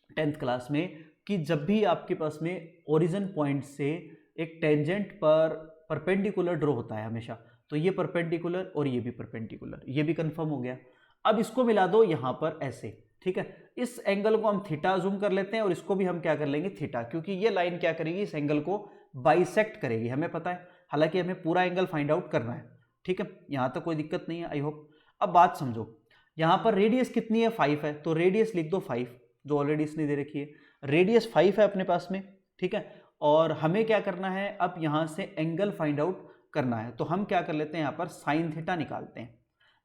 10th क्लास में, कि जब भी आपके पास में ओरिजिन पॉइंट से एक टेंजेंट पर परपेंडिकुलर ड्रॉ होता है हमेशा, तो ये परपेंडिकुलर और ये भी परपेंडिकुलर, ये भी कंफर्म हो गया। अब इसको मिला दो यहां पर ऐसे, ठीक है, इस एंगल को हम थीटा जूम कर लेते हैं और इसको भी हम क्या कर लेंगे, थीटा, क्योंकि ये लाइन क्या करेगी, इस एंगल को बाइसेक्ट करेगी, हमें पता है, हालांकि हमें पूरा एंगल फाइंड आउट करना है। ठीक है, यहां तक कोई दिक्कत नहीं है, आई होप। अब बात समझो, यहां पर रेडियस कितनी है, 5 है, तो रेडियस लिख दो 5, जो ऑलरेडी इसने दे रखी है, रेडियस 5 है अपने पास में। ठीक है, और हमें क्या करना है, अब यहां से एंगल फाइंड आउट करना है, तो हम क्या कर लेते हैं, यहां पर साइन थीटा निकालते हैं।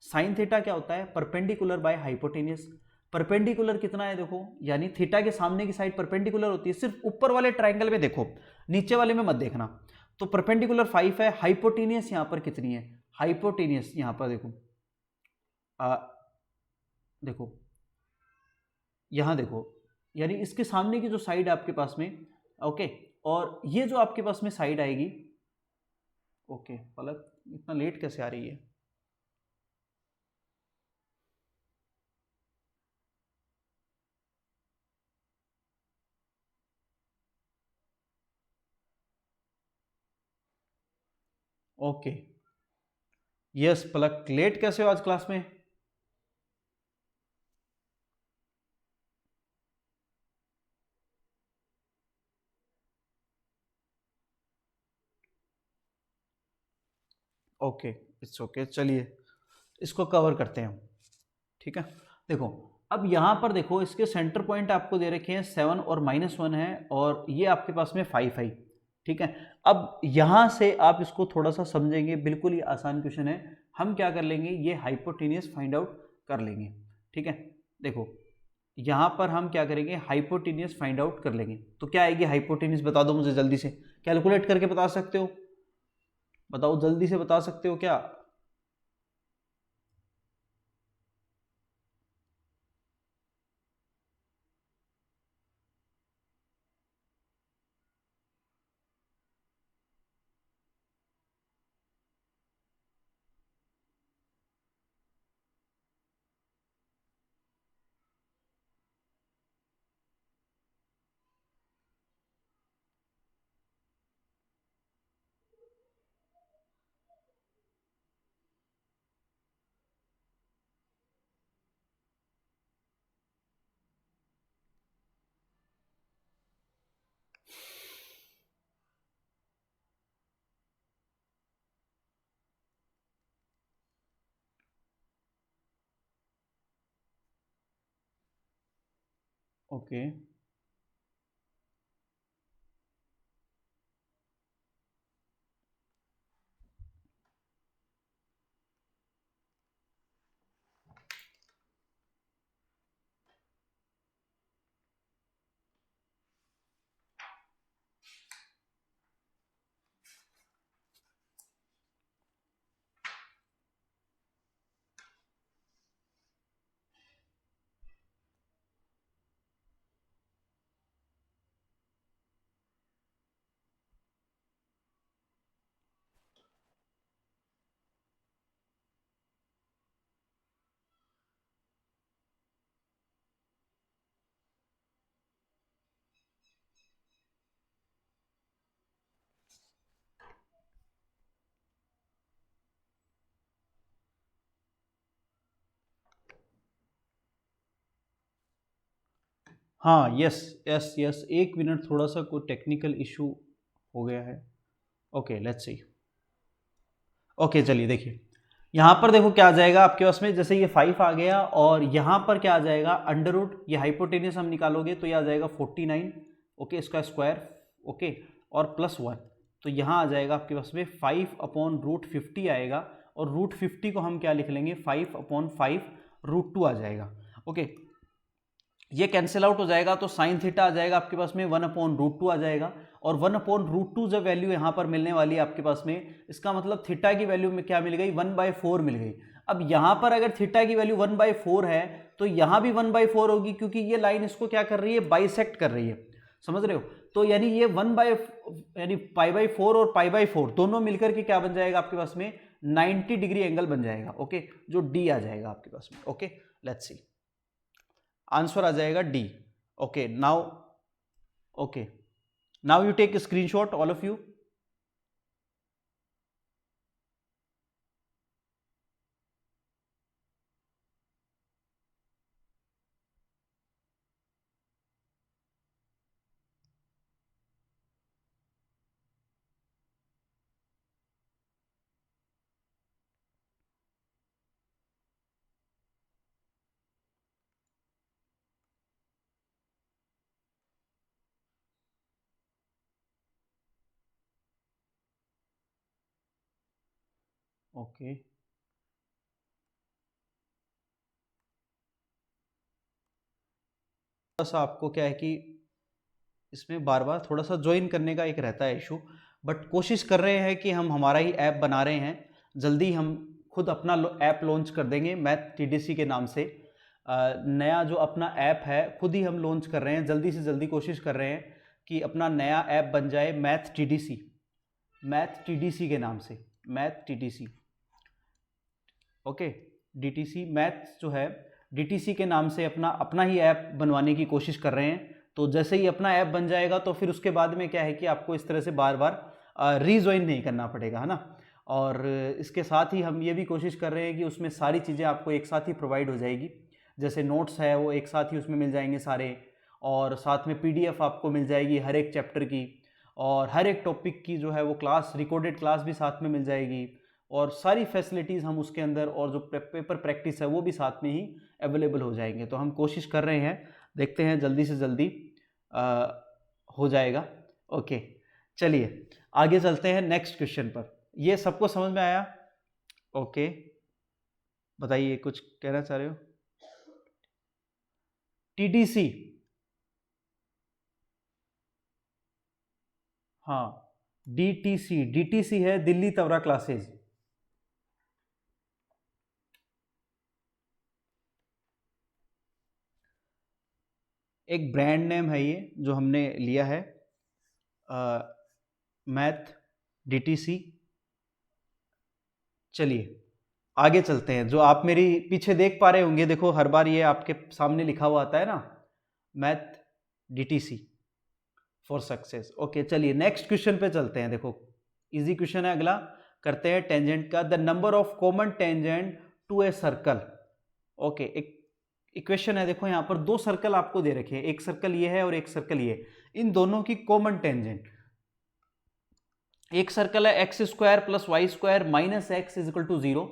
साइन थीटा क्या होता है, परपेंडिकुलर बाय हाइपोटेनियस। परपेंडिकुलर कितना है देखो, यानी थीटा के सामने की साइड परपेंडिकुलर होती है, सिर्फ ऊपर वाले ट्राइंगल में देखो, नीचे वाले में मत देखना। तो परपेंडिकुलर 5 है, हाइपोटेनियस यहां पर कितनी है, हाइपोटेनियस यहां पर देखो, देखो यहां देखो, यानी इसके सामने की जो साइड है आपके पास में, ओके, और ये जो आपके पास में साइड आएगी, ओके पलक इतना लेट कैसे आ रही है, ओके, यस पलक, लेट कैसे हो आज क्लास में? ओके, इट्स ओके, चलिए इसको कवर करते हैं हम, ठीक है। देखो अब यहाँ पर देखो, इसके सेंटर पॉइंट आपको दे रखे हैं 7 और -1 है, और ये आपके पास में 5 है, ठीक है। अब यहाँ से आप इसको थोड़ा सा समझेंगे, बिल्कुल ही आसान क्वेश्चन है। हम क्या कर लेंगे, ये हाइपोटेनियस फाइंड आउट कर लेंगे, ठीक है। देखो यहाँ पर हम क्या करेंगे, हाइपोटेनियस फाइंड आउट कर लेंगे। तो क्या आएगी हाइपोटेनियस, बता दो मुझे जल्दी से, कैलकुलेट करके बता सकते हो? बताओ जल्दी से, बता सकते हो क्या? ओके, हाँ, यस यस यस, एक मिनट, थोड़ा सा कोई टेक्निकल इशू हो गया है। Okay let's C. ओके चलिए देखिए, यहाँ पर देखो क्या आ जाएगा आपके पास में, जैसे ये 5 आ गया, और यहाँ पर क्या आ जाएगा, अंडर रूट, ये हाइपोटेनियस हम निकालोगे तो ये आ जाएगा 49, ओके, इसका स्क्वायर, ओके, और +1, तो यहाँ आ जाएगा आपके पास में 5/√50 आएगा, और √50 को हम क्या लिख लेंगे, 5/5 √2 आ जाएगा, ओके। ये कैंसिल आउट हो जाएगा, तो साइन थीटा आ जाएगा आपके पास में 1/√2 आ जाएगा, और 1/√2 जब वैल्यू यहाँ पर मिलने वाली है आपके पास में, इसका मतलब थीटा की वैल्यू में क्या मिल गई, 1/4 मिल गई। अब यहाँ पर अगर थीटा की वैल्यू 1/4 है, तो यहाँ भी 1/4 होगी, क्योंकि ये लाइन इसको क्या कर रही है, बाइसेक्ट कर रही है, समझ रहे हो। तो यानी ये यानी π/4 और π/4 दोनों मिलकर के क्या बन जाएगा आपके पास में, 90 डिग्री एंगल बन जाएगा, ओके, जो डी आ जाएगा आपके पास में, ओके। लेट्स सी, आंसर आ जाएगा D, okay. Now okay, now you take screenshot all of you. Okay, थोड़ा सा आपको क्या है कि इसमें बार बार थोड़ा सा ज्वाइन करने का एक रहता है इशू, बट कोशिश कर रहे हैं कि हम हमारा ही ऐप बना रहे हैं, जल्दी हम खुद अपना ऐप लॉन्च कर देंगे मैथ TDC के नाम से। नया जो अपना ऐप है खुद ही हम लॉन्च कर रहे हैं, जल्दी से जल्दी कोशिश कर रहे हैं कि अपना नया ऐप बन जाए मैथ TDC के नाम से, math TDC, okay. DTC maths जो है, DTC के नाम से अपना ही ऐप बनवाने की कोशिश कर रहे हैं। तो जैसे ही अपना ऐप बन जाएगा, तो फिर उसके बाद में क्या है कि आपको इस तरह से बार बार रीजॉइन नहीं करना पड़ेगा, है ना। और इसके साथ ही हम ये भी कोशिश कर रहे हैं कि उसमें सारी चीज़ें आपको एक साथ ही प्रोवाइड हो जाएगी, जैसे नोट्स है वो एक साथ ही उसमें मिल जाएंगे सारे, और साथ में PDF आपको मिल जाएगी हर एक चैप्टर की, और हर एक टॉपिक की जो है वो क्लास, रिकॉर्डेड क्लास भी साथ में मिल जाएगी, और सारी फैसिलिटीज़ हम उसके अंदर, और जो पेपर प्रैक्टिस है वो भी साथ में ही अवेलेबल हो जाएंगे। तो हम कोशिश कर रहे हैं, देखते हैं जल्दी से जल्दी हो जाएगा। ओके, चलिए आगे चलते हैं नेक्स्ट क्वेश्चन पर। ये सबको समझ में आया? ओके, बताइए कुछ कहना चाह रहे हो? TTC, हाँ DTC है दिल्ली तवरा क्लासेज। एक ब्रांड नेम है ये जो हमने लिया है, मैथ DTC। चलिए आगे चलते हैं। जो आप मेरी पीछे देख पा रहे होंगे, देखो हर बार ये आपके सामने लिखा हुआ आता है ना, math DTC for success. Okay, चलिए नेक्स्ट क्वेश्चन पे चलते हैं। देखो इजी क्वेश्चन है अगला, करते हैं टेंजेंट का। The number of common tangent to a circle. Okay, एक इक्वेशन है, देखो यहाँ पर दो सर्कल आपको दे रखे हैं, एक सर्कल ये है और एक सर्कल ये। इन दोनों की कॉमन टेंजेंट, एक सर्कल है x square plus Y square minus x is equal to 0,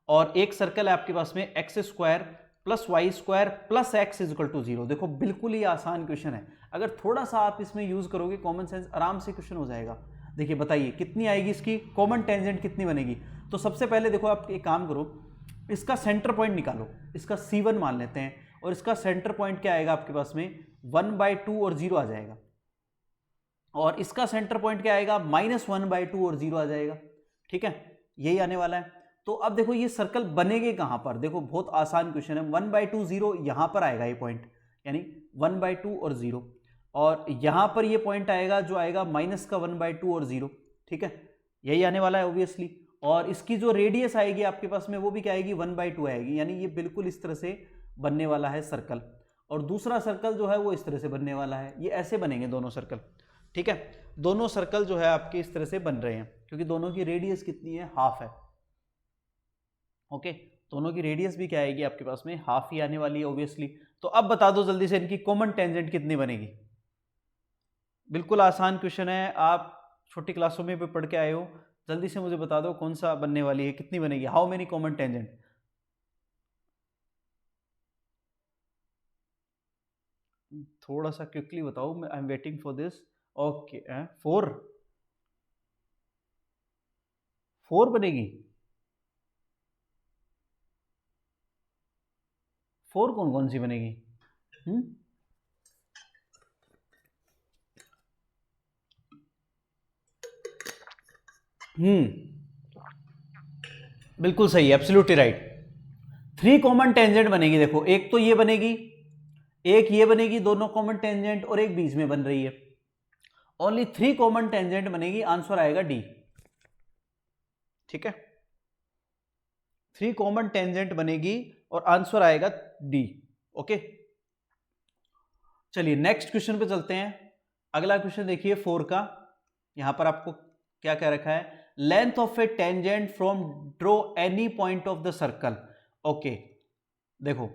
और एक सर्कल है आपके पास में x square plus Y square plus x is equal to 0। देखो बिल्कुल ही आसान क्वेश्चन है, अगर थोड़ा सा आप इसमें यूज करोगे कॉमन सेंस, आराम से क्वेश्चन हो जाएगा। देखिए बताइए कितनी आएगी इसकी कॉमन टेंजेंट, कितनी बनेगी? तो सबसे पहले देखो आप एक काम करो, इसका सेंटर पॉइंट निकालो, इसका C1 मान लेते हैं, और इसका सेंटर पॉइंट क्या आएगा आपके पास में 1/2 और 0 आ जाएगा, और इसका सेंटर पॉइंट क्या आएगा -1/2 और 0 आ जाएगा। ठीक है, यही आने वाला है। तो अब देखो ये सर्कल बनेंगे कहां पर, देखो बहुत आसान क्वेश्चन है। 1/2 0 यहां पर आएगा ये पॉइंट, यानी 1/2 और 0, और यहां पर ये पॉइंट आएगा जो आएगा माइनस का 1/2 और 0। ठीक है, यही आने वाला है ऑब्वियसली। और इसकी जो रेडियस आएगी आपके पास में वो भी क्या आएगी 1/2 आएगी, यानी ये बिल्कुल इस तरह से बनने वाला है सर्कल, और दूसरा सर्कल जो है वो इस तरह से बनने वाला है। ये ऐसे बनेंगे दोनों सर्कल। ठीक है, दोनों सर्कल जो है आपके इस तरह से बन रहे हैं, क्योंकि दोनों की रेडियस कितनी है, हाफ है। ओके, दोनों की रेडियस भी क्या आएगी आपके पास में, हाफ ही आने वाली है ऑब्वियसली। तो अब बता दो जल्दी से इनकी कॉमन टेंजेंट कितनी बनेगी। बिल्कुल आसान क्वेश्चन है, आप छोटी क्लासों में भी पढ़ के आए हो, जल्दी से मुझे बता दो कौन सा बनने वाली है, कितनी बनेगी, हाउ मेनी कॉमन टेंजेंट। थोड़ा सा क्विकली बताओ, I am waiting for this. Okay, 4 बनेगी। 4 कौन कौन सी बनेगी? बिल्कुल सही, एब्सोल्युटली राइट। 3 कॉमन टेंजेंट बनेगी। देखो एक तो ये बनेगी, एक ये बनेगी, दोनों कॉमन टेंजेंट, और एक बीच में बन रही है। ओनली 3 कॉमन टेंजेंट बनेगी, आंसर आएगा डी। ठीक है, 3 कॉमन टेंजेंट बनेगी और आंसर आएगा डी। ओके, चलिए नेक्स्ट क्वेश्चन पे चलते हैं। अगला क्वेश्चन देखिए 4 का, यहां पर आपको क्या कह रखा है, length of A tangent from draw any point of the circle. Okay, देखो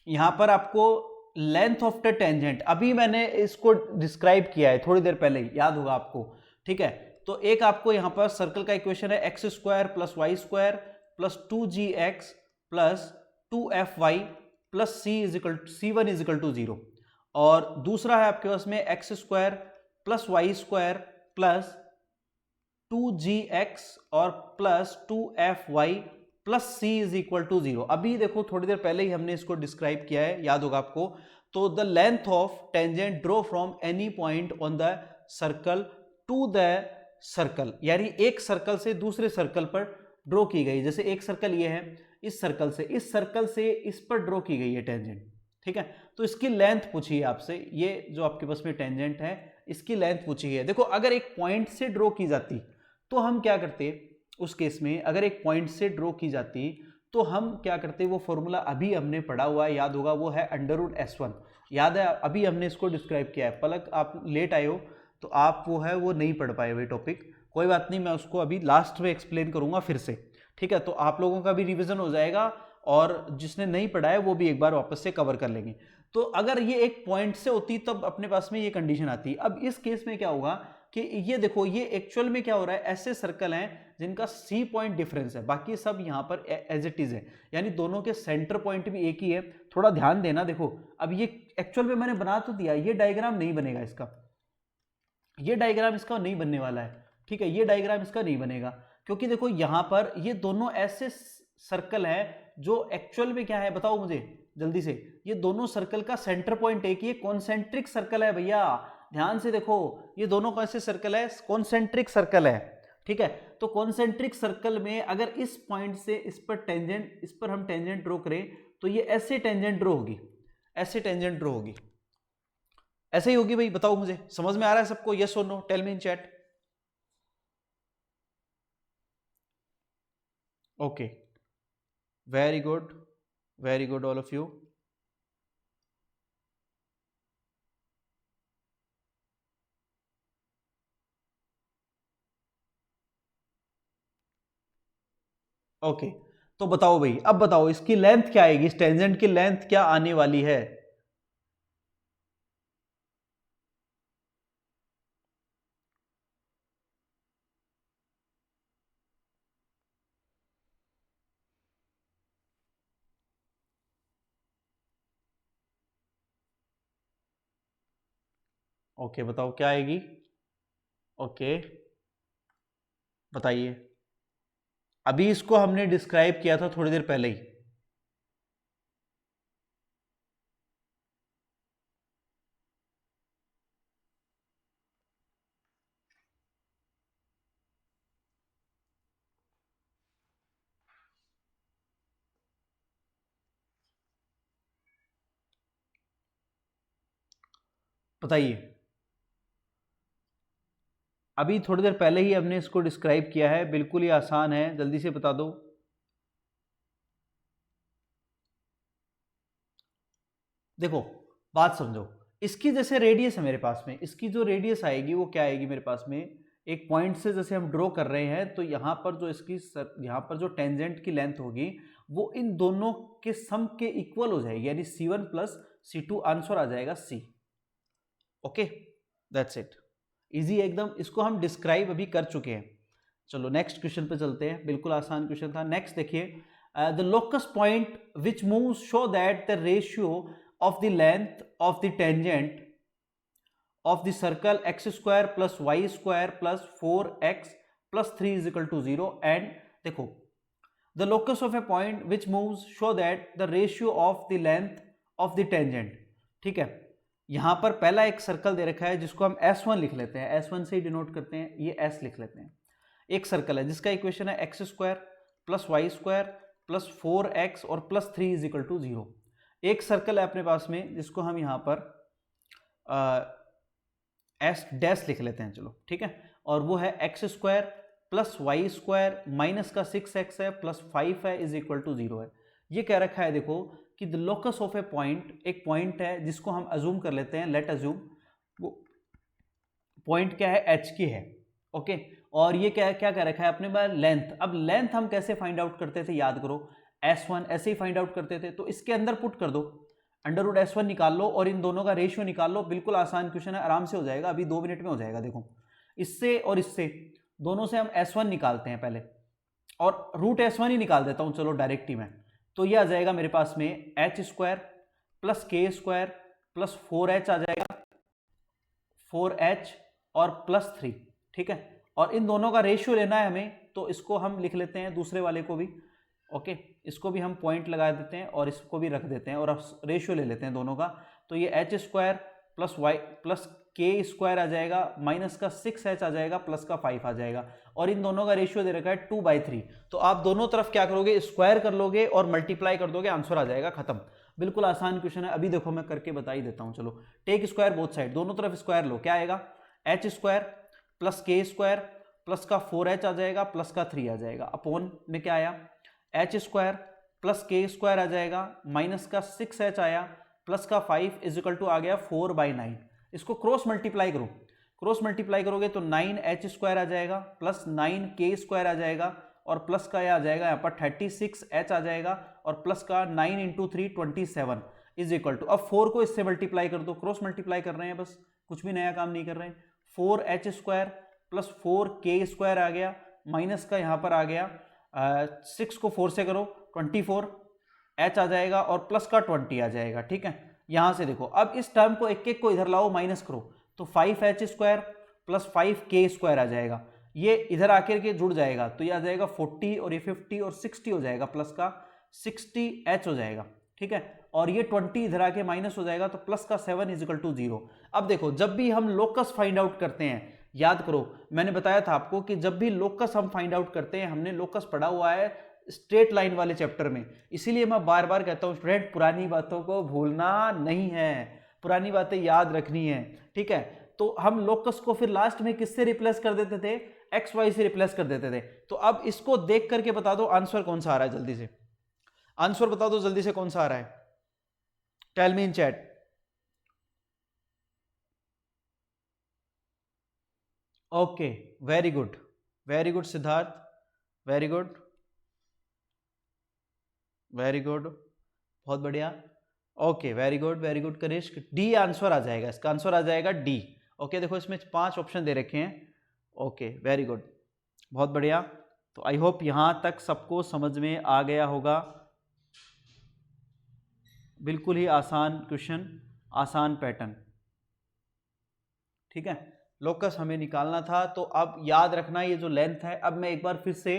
यहां पर आपको लेंथ ऑफ द टेंजेंट, अभी मैंने इसको डिस्क्राइब किया है थोड़ी देर पहले, याद होगा आपको। ठीक है, तो एक आपको यहां पर सर्कल का इक्वेशन है x square plus Y square plus 2gx plus 2fy plus C1 is equal to 0, और दूसरा है आपके पास में x square plus Y square plus 2gx और plus 2fy plus C is equal to 0। अभी देखो थोड़ी देर पहले ही हमने इसको डिस्क्राइब किया है, याद होगा आपको। तो the length of tangent draw from any point on the circle to the circle, यानी एक सर्कल से दूसरे सर्कल पर ड्रॉ की गई। जैसे एक सर्कल ये है, इस सर्कल से इस पर ड्रॉ की गई है टेंजेंट। ठीक है, तो इसकी लेंथ पूछी है आपसे, ये जो आपके पास में टेंजेंट है इसकी लेंथ पूछी है। देखो अगर एक पॉइंट से ड्रॉ की जाती तो हम क्या करते, उस केस में अगर एक पॉइंट से ड्रॉ की जाती तो हम क्या करते, वो फॉर्मूला अभी हमने पढ़ा हुआ है, याद होगा, वो है √S1। याद है, अभी हमने इसको डिस्क्राइब किया है। पलक आप लेट आए हो तो आप वो नहीं पढ़ पाए हुए टॉपिक, कोई बात नहीं, मैं उसको अभी लास्ट में एक्सप्लेन करूंगा फिर से, ठीक है। तो आप लोगों का भी रिवीजन हो जाएगा और जिसने नहीं पढ़ा है वो भी एक बार वापस से कवर कर लेंगे। तो अगर ये एक पॉइंट से होती तब अपने पास में ये कंडीशन आती। अब इस केस में क्या होगा कि ये देखो, ये एक्चुअल में क्या हो रहा है, ऐसे सर्कल हैं जिनका सी पॉइंट डिफरेंस है, बाकी सब यहां पर एज इट इज है, यानी दोनों के सेंटर पॉइंट भी एक ही है। थोड़ा ध्यान देना, देखो अब ये एक्चुअल में मैंने बना तो दिया, ये डायग्राम नहीं बनेगा इसका, ये डायग्राम इसका नहीं बनने वाला है, ठीक है। ये डायग्राम इसका नहीं बनेगा क्योंकि देखो यहां पर ये दोनों ऐसे सर्कल है जो एक्चुअल में क्या है, बताओ मुझे जल्दी से। ये दोनों सर्कल का सेंटर पॉइंट एक ही, कॉन्सेंट्रिक सर्कल है भैया, ध्यान से देखो, ये दोनों कौन से सर्कल है, कॉन्सेंट्रिक सर्कल है, ठीक है। तो कॉन्सेंट्रिक सर्कल में अगर इस पॉइंट से इस पर टेंजेंट, इस पर हम टेंजेंट ड्रॉ करें तो ये ऐसे टेंजेंट ड्रॉ होगी, ऐसे टेंजेंट ड्रॉ होगी, ऐसे ही होगी भाई। बताओ मुझे, समझ में आ रहा है सबको? यस और no, tell me in chat. Okay, very good all of you. Okay, तो बताओ भाई, अब बताओ इसकी लेंथ क्या आएगी, इस टेंजेंट की लेंथ क्या आने वाली है? ओके, बताओ क्या आएगी? ओके, बताइए। अभी इसको हमने डिस्क्राइब किया था थोड़ी देर पहले ही। बताइए, अभी थोड़ी देर पहले ही हमने इसको डिस्क्राइब किया है, बिल्कुल ही आसान है, जल्दी से बता दो। देखो बात समझो, इसकी जैसे रेडियस है मेरे पास में, इसकी जो रेडियस आएगी वो क्या आएगी मेरे पास में, एक पॉइंट से जैसे हम ड्रॉ कर रहे हैं तो यहाँ पर जो इसकी यहाँ पर जो टेंजेंट की लेंथ होगी वो इन दोनों के सम के इक्वल हो जाएगी, यानी C1 प्लस C2, आंसर आ जाएगा C। Okay, that's it, easy एकदम, इसको हम डिस्क्राइब अभी कर चुके हैं। चलो नेक्स्ट क्वेश्चन पे चलते हैं, बिल्कुल आसान क्वेश्चन था। नेक्स्ट देखिए, the locus point which moves show that the ratio of the length of the tangent of the circle x square plus y square plus 4x plus 3 is equal to 0 and देखो the locus of a point which moves show that the ratio of the length of the tangent, ठीक है। यहां पर पहला एक circle दे रखा है जिसको हम S1 लिख लेते हैं, S1 से ही डिनोट करते हैं, ये S लिख लेते हैं। एक सर्कल है जिसका इक्वेशन है x square plus Y square plus 4x और प्लस 3 इज इक्वल टू 0। एक सर्कल है अपने पास में जिसको हम यहाँ पर एस डैश लिख लेते हैं, चलो ठीक है, और वो है x square plus Y square minus का 6x है प्लस 5 है इज इक्वल टू 0 है। ये कह रखा है देखो कि the locus of A point, एक पॉइंट है जिसको हम अज्यूम कर लेते हैं, लेट अज्यूम वो पॉइंट क्या है, एच की है, ओके। और ये क्या क्या कह रखा है अपने पास, लेंथ। अब लेंथ हम कैसे फाइंड आउट करते थे, याद करो, S1 ऐसे ही फाइंड आउट करते थे, तो इसके अंदर पुट कर दो, अंडर रूट S1 निकाल लो और इन दोनों का रेशियो निकाल लो, बिल्कुल आसान क्वेश्चन है, आराम से हो जाएगा, अभी 2 मिनट में हो जाएगा। देखो इससे और इससे दोनों से हम S1 निकालते हैं पहले, और रूट S1 ही निकाल देता हूं, चलो डायरेक्ट ही में, तो ये आ जाएगा मेरे पास में H square plus k square plus 4h आ जाएगा, 4h और प्लस 3, ठीक है। और इन दोनों का रेशियो लेना है हमें, तो इसको हम लिख लेते हैं दूसरे वाले को भी, ओके, इसको भी हम पॉइंट लगा देते हैं और इसको भी रख देते हैं और रेशियो ले लेते हैं दोनों का। तो ये h square plus y plus k square आ जाएगा, माइनस का 6h आ जाएगा, प्लस का 5 आ जाएगा, और इन दोनों का रेशियो दे रखा है 2/3। तो आप दोनों तरफ क्या करोगे, स्क्वायर कर लोगे और मल्टीप्लाई कर दोगे, आंसर आ जाएगा, खत्म। बिल्कुल आसान क्वेश्चन है, अभी देखो मैं करके बता ही देता हूँ। चलो टेक स्क्वायर बोथ साइड, दोनों तरफ स्क्वायर लो, क्या आएगा, H square plus k square plus का 4h आ जाएगा प्लस का 3 आ जाएगा, अपॉन में क्या आया, H square plus k square आ जाएगा, माइनस का 6h आया प्लस का 5 इज इक्वल टू आ गया 4/9। इसको क्रॉस मल्टीप्लाई करो, क्रॉस मल्टीप्लाई करोगे तो 9h² आ जाएगा प्लस 9k² आ जाएगा और प्लस का आ जाएगा यहाँ पर 36h आ जाएगा और प्लस का 9 × 3 27 इज इक्वल टू, अब 4 को इससे मल्टीप्लाई कर दो, क्रॉस मल्टीप्लाई कर रहे हैं बस, कुछ भी नया काम नहीं कर रहे हैं। 4h² प्लस 4k² आ गया, माइनस का यहाँ पर आ गया 6 को 4 से करो 24h आ जाएगा और प्लस का 20 आ जाएगा। ठीक है, यहां से देखो अब इस टर्म को एक एक को इधर लाओ, माइनस करो तो 5h² प्लस 5k² आ जाएगा, ये इधर आकर के जुड़ जाएगा तो ये आ जाएगा 40 और ये 50 और 60 हो जाएगा, प्लस का 60h हो जाएगा। ठीक है, और ये 20 इधर आके माइनस हो जाएगा तो प्लस का 7 इज इक्वल टू 0। अब देखो जब भी हम लोकस फाइंड आउट करते हैं, याद करो मैंने बताया था आपको कि जब भी लोकस हम फाइंड आउट करते हैं, हमने लोकस पढ़ा हुआ है स्ट्रेट लाइन वाले चैप्टर में, इसीलिए मैं बार बार कहता हूं स्टूडेंट पुरानी बातों को भूलना नहीं है, पुरानी बातें याद रखनी है। ठीक है, तो हम लोकस को फिर लास्ट में किससे रिप्लेस कर देते थे, एक्स वाई से रिप्लेस कर देते थे। तो अब इसको देख करके बता दो आंसर कौन सा आ रहा है, जल्दी से आंसर बता दो जल्दी से कौन सा आ रहा है, tell me in chat. Okay, very good Siddharth, very good बहुत बढ़िया। Okay, very good Kanishk, D answer आ जाएगा, इसका आंसर आ जाएगा डी। ओके, देखो इसमें 5 ऑप्शन दे रखे हैं। ओके, वेरी गुड, बहुत बढ़िया। तो आई होप यहां तक सबको समझ में आ गया होगा। बिल्कुल ही आसान क्वेश्चन, आसान पैटर्न। ठीक है, लोकस हमें निकालना था, तो अब याद रखना ये जो लेंथ है, अब मैं एक बार फिर से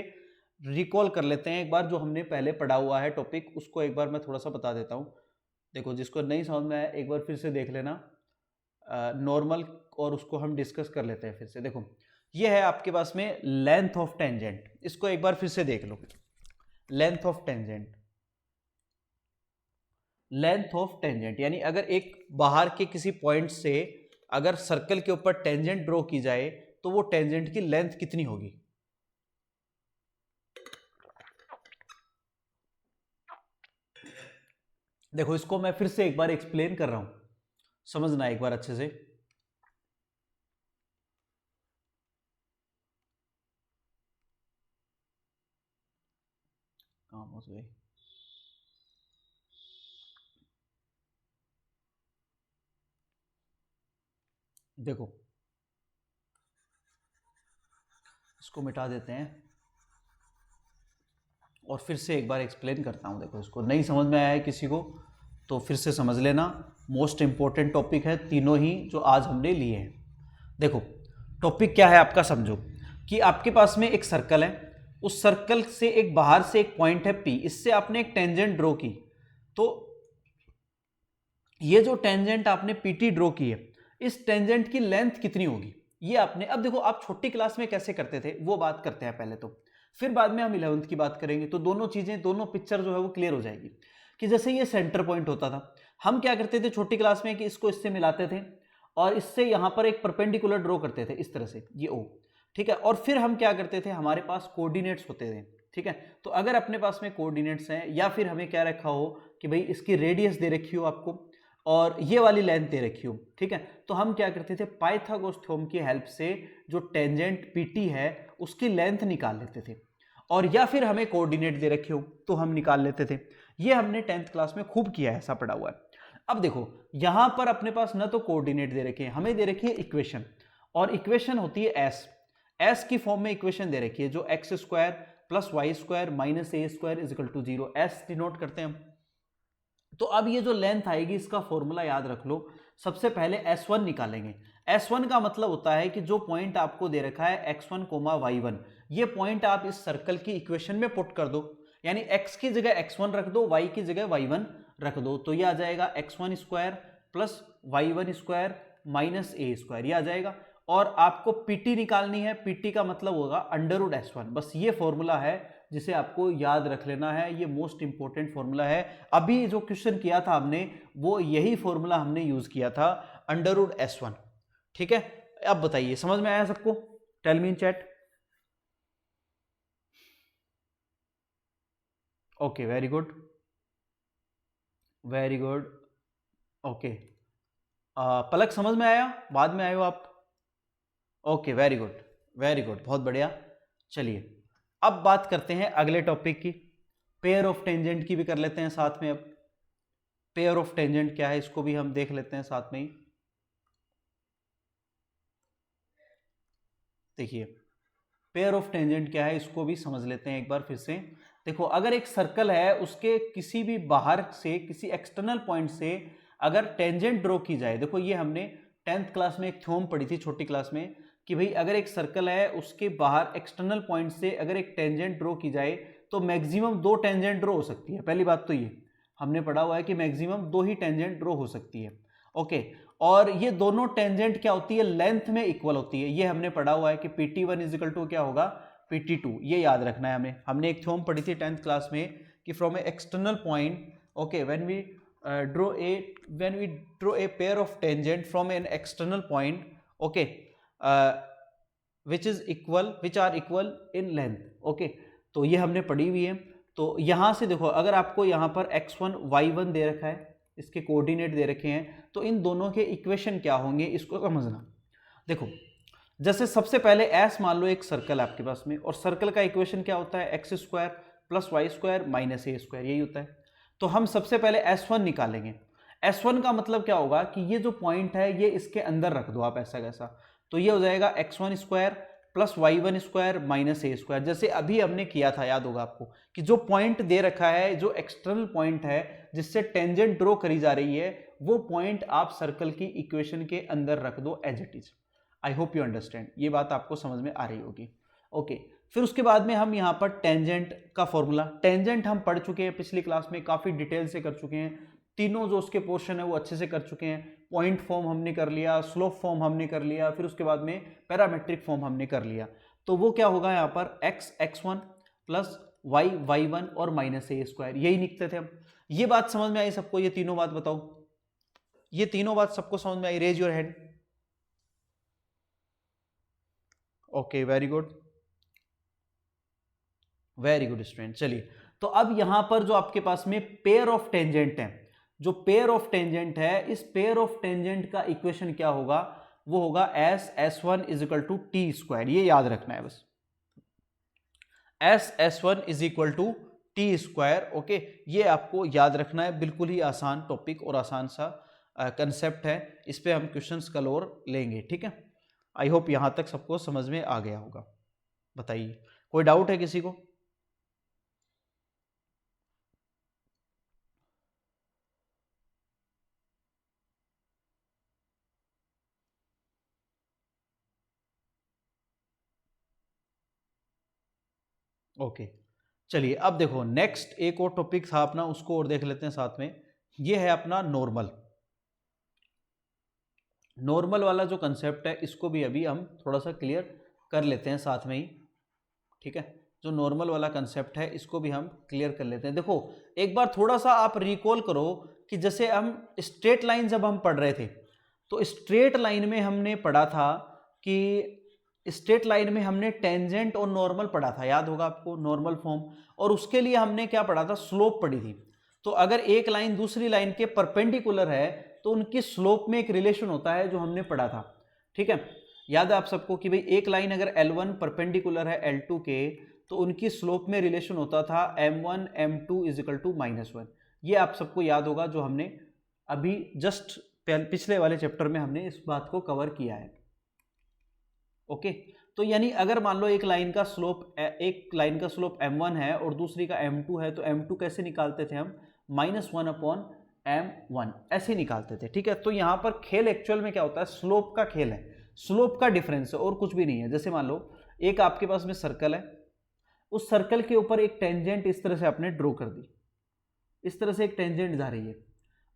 रिकॉल कर लेते हैं, एक बार जो हमने पहले पढ़ा हुआ है टॉपिक उसको एक बार मैं थोड़ा सा बता देता हूँ। देखो जिसको नहीं समझ में आया एक बार फिर से देख लेना नॉर्मल, और उसको हम डिस्कस कर लेते हैं फिर से। देखो ये है आपके पास में लेंथ ऑफ टेंजेंट, इसको एक बार फिर से देख लो। लेंथ ऑफ टेंजेंट यानी अगर एक बाहर के किसी पॉइंट से अगर सर्कल के ऊपर टेंजेंट ड्रॉ की जाए तो वो टेंजेंट की लेंथ कितनी होगी। देखो इसको मैं फिर से एक बार एक्सप्लेन कर रहा हूं, समझना एक बार अच्छे से। काम हो गई, देखो इसको मिटा देते हैं और फिर से एक बार एक्सप्लेन करता हूं। देखो इसको नहीं समझ में आया है किसी को तो फिर से समझ लेना, मोस्ट इंपॉर्टेंट टॉपिक है तीनों ही जो आज हमने लिए हैं। देखो टॉपिक क्या है आपका, समझो कि आपके पास में एक सर्कल है, उस सर्कल से एक बाहर से एक पॉइंट है P, इससे आपने एक टेंजेंट ड्रॉ की, तो ये जो टेंजेंट आपने PT ड्रॉ की है, इस टेंजेंट की लेंथ कितनी होगी ये आपने। अब देखो आप छोटी क्लास में कैसे करते थे वो बात करते हैं पहले, तो फिर बाद में हम 11th की बात करेंगे, तो दोनों चीजें, दोनों पिक्चर जो है वो क्लियर हो जाएगी। कि जैसे ये सेंटर पॉइंट होता था, हम क्या करते थे छोटी क्लास में कि इसको इससे मिलाते थे और इससे यहां पर एक परपेंडिकुलर ड्रॉ करते थे इस तरह से, ये O। ठीक है, और फिर हम क्या करते थे, हमारे पास कोऑर्डिनेट्स होते थे। ठीक है, तो अगर अपने पास में कोऑर्डिनेट्स हैं या फिर हमें क्या रखा हो कि भाई इसकी रेडियस दे रखी हो आपको और ये वाली लेंथ दे रखी हो, ठीक है, तो हम क्या करते थे पाइथागोरस थ्योरम की हेल्प से जो टेंजेंट PT है उसकी लेंथ निकाल लेते थे, और या फिर हमें कोऑर्डिनेट दे रखे हो तो हम निकाल लेते थे। ये हमने 10th क्लास में खूब किया है, ऐसा पढ़ा हुआ है। अब देखो यहां पर अपने पास न तो कोऑर्डिनेट दे रखे हैं, हमें दे रखी है इक्वेशन, और इक्वेशन होती है एस की फॉर्म में इक्वेशन दे रखी है जो x² + y² - a² = 0, S denote करते हैं हम। तो अब ये जो लेंथ आएगी इसका फॉर्मूला याद रख लो, सबसे पहले S1 निकालेंगे। S1 का मतलब होता है कि जो पॉइंट आपको दे रखा है x1, y1, ये पॉइंट आप इस सर्कल की इक्वेशन में पुट कर दो, यानी x की जगह x1 रख दो, y की जगह y1 रख दो, तो ये आ जाएगा x1² + y1² - a², ये आ जाएगा। और आपको PT निकालनी है, PT का मतलब होगा √S1, बस ये फॉर्मूला है जिसे आपको याद रख लेना है, ये मोस्ट इंपॉर्टेंट फॉर्मूला है। अभी जो क्वेश्चन किया था हमने वो यही फॉर्मूला हमने यूज किया था, √S1। ठीक है, अब बताइए समझ में आया सबको, tell me in chat. Okay, very good okay, Palak समझ में आया, बाद में आए हो आप। Okay, very good very good, बहुत बढ़िया। चलिए अब बात करते हैं अगले टॉपिक की, पेयर ऑफ टेंजेंट की भी कर लेते हैं साथ में। अब पेयर ऑफ टेंजेंट क्या है इसको भी हम देख लेते हैं साथ में ही। देखिए पेयर ऑफ टेंजेंट क्या है इसको भी समझ लेते हैं एक बार फिर से। देखो अगर एक सर्कल है उसके किसी भी बाहर से, किसी एक्सटर्नल पॉइंट से अगर टेंजेंट ड्रॉ की जाए, देखो ये हमने 10th क्लास में एक थ्योरम पढ़ी थी छोटी क्लास में कि भाई अगर एक सर्कल है उसके बाहर एक्सटर्नल पॉइंट से अगर एक टेंजेंट ड्रॉ की जाए तो मैक्सिमम 2 टेंजेंट ड्रॉ हो सकती है। पहली बात तो ये हमने पढ़ा हुआ है कि मैक्सिमम 2 ही टेंजेंट ड्रॉ हो सकती है। ओके, और ये दोनों टेंजेंट क्या होती है, लेंथ में इक्वल होती है। ये हमने पढ़ा हुआ है कि PT1 इजिकल टू क्या होगा, PT2। ये याद रखना है हमें। हमने एक थ्योरम पढ़ी थी 10th क्लास में कि from a external point, okay, when we draw a pair of tangent from an external point, okay, which are equal in length. Okay, तो ये हमने पढ़ी हुई है। तो यहां से देखो अगर आपको यहां पर x1 y1 दे रखा है, इसके कोऑर्डिनेट दे रखे हैं, तो इन दोनों के इक्वेशन क्या होंगे इसको समझना। देखो जैसे सबसे पहले S मान लो एक सर्कल है आपके पास में, और सर्कल का इक्वेशन क्या होता है, x square plus Y square minus ए स्क्वायर, यही होता है। तो हम सबसे पहले S1 निकालेंगे। S1 का मतलब क्या होगा कि ये जो पॉइंट है ये इसके अंदर रख दो आप ऐसा कैसा, तो ये हो जाएगा x1 square plus y1 square minus ए स्क्वायर। जैसे अभी हमने किया था, याद होगा आपको कि जो पॉइंट दे रखा है, जो एक्सटर्नल पॉइंट है जिससे टेंजेंट ड्रॉ करी जा रही है, वो पॉइंट आप सर्कल की इक्वेशन के अंदर रख दो as it is. I hope you understand, ये बात आपको समझ में आ रही होगी। ओके, फिर उसके बाद में हम यहाँ पर टेंजेंट का फॉर्मूला, टेंजेंट हम पढ़ चुके हैं पिछली क्लास में, काफी डिटेल से कर चुके हैं। तीनों जो उसके पोर्शन है वो अच्छे से कर चुके हैं। पॉइंट फॉर्म हमने कर लिया, स्लोप फॉर्म हमने कर लिया, फिर उसके बाद में पैरामेट्रिक फॉर्म हमने कर लिया। तो वो क्या होगा यहाँ पर x x1 plus y y1 और माइनस ए स्क्वायर, यही लिखते थे हम। ये बात समझ में आई सबको? ये तीनों बात बताओ, ये तीनों बात सबको समझ में आई? Raise your hand. Okay, very good very good student. चलिए तो अब यहां पर जो आपके पास में पेयर ऑफ टेंजेंट है, जो पेयर ऑफ टेंजेंट है, इस पेयर ऑफ टेंजेंट का इक्वेशन क्या होगा, वो होगा S1 is equal to T square. ये याद रखना है बस, S1 is equal to T square. Okay, ये आपको याद रखना है। बिल्कुल ही आसान टॉपिक और आसान सा कंसेप्ट है, इस पे हम क्वेश्चंस कल और लेंगे, ठीक है। आई होप यहां तक सबको समझ में आ गया होगा। बताइए कोई डाउट है किसी को? ओके, चलिए अब देखो नेक्स्ट एक और टॉपिक था अपना, उसको और देख लेते हैं साथ में। ये है अपना नॉर्मल। नॉर्मल वाला जो कंसेप्ट है इसको भी अभी हम थोड़ा सा क्लियर कर लेते हैं साथ में ही, ठीक है। जो नॉर्मल वाला कंसेप्ट है इसको भी हम क्लियर कर लेते हैं। देखो एक बार थोड़ा सा आप रिकॉल करो कि जैसे हम स्ट्रेट लाइन जब हम पढ़ रहे थे, तो स्ट्रेट लाइन में हमने पढ़ा था कि स्ट्रेट लाइन में हमने टेंजेंट और नॉर्मल पढ़ा था, याद होगा आपको, नॉर्मल फॉर्म। और उसके लिए हमने क्या पढ़ा था, स्लोप पढ़ी थी। तो अगर एक लाइन दूसरी लाइन के परपेंडिकुलर है तो उनकी स्लोप में एक रिलेशन होता है जो हमने पढ़ा था, ठीक है। याद है आप सबको कि भाई एक लाइन अगर L1 परपेंडिकुलर है L2 के, तो उनकी स्लोप में रिलेशन होता था M1 M2 is equal to -1। ये आप सबको याद होगा, जो हमने अभी जस्ट पिछले वाले चैप्टर में हमने इस बात को कवर किया है। ओके, तो यानी अगर मान लो एक लाइन का स्लोप M1 है और दूसरी का M2 है, तो M2 कैसे निकालते थे हम, -1 अपॉन M1 ऐसे निकालते थे, ठीक है। तो यहां पर खेल एक्चुअल में क्या होता है, स्लोप का खेल है, स्लोप का डिफरेंस है और कुछ भी नहीं है। जैसे मान लो एक आपके पास में सर्कल है, उस सर्कल के ऊपर एक टेंजेंट इस तरह से आपने ड्रॉ कर दी, इस तरह से एक टेंजेंट जा रही है।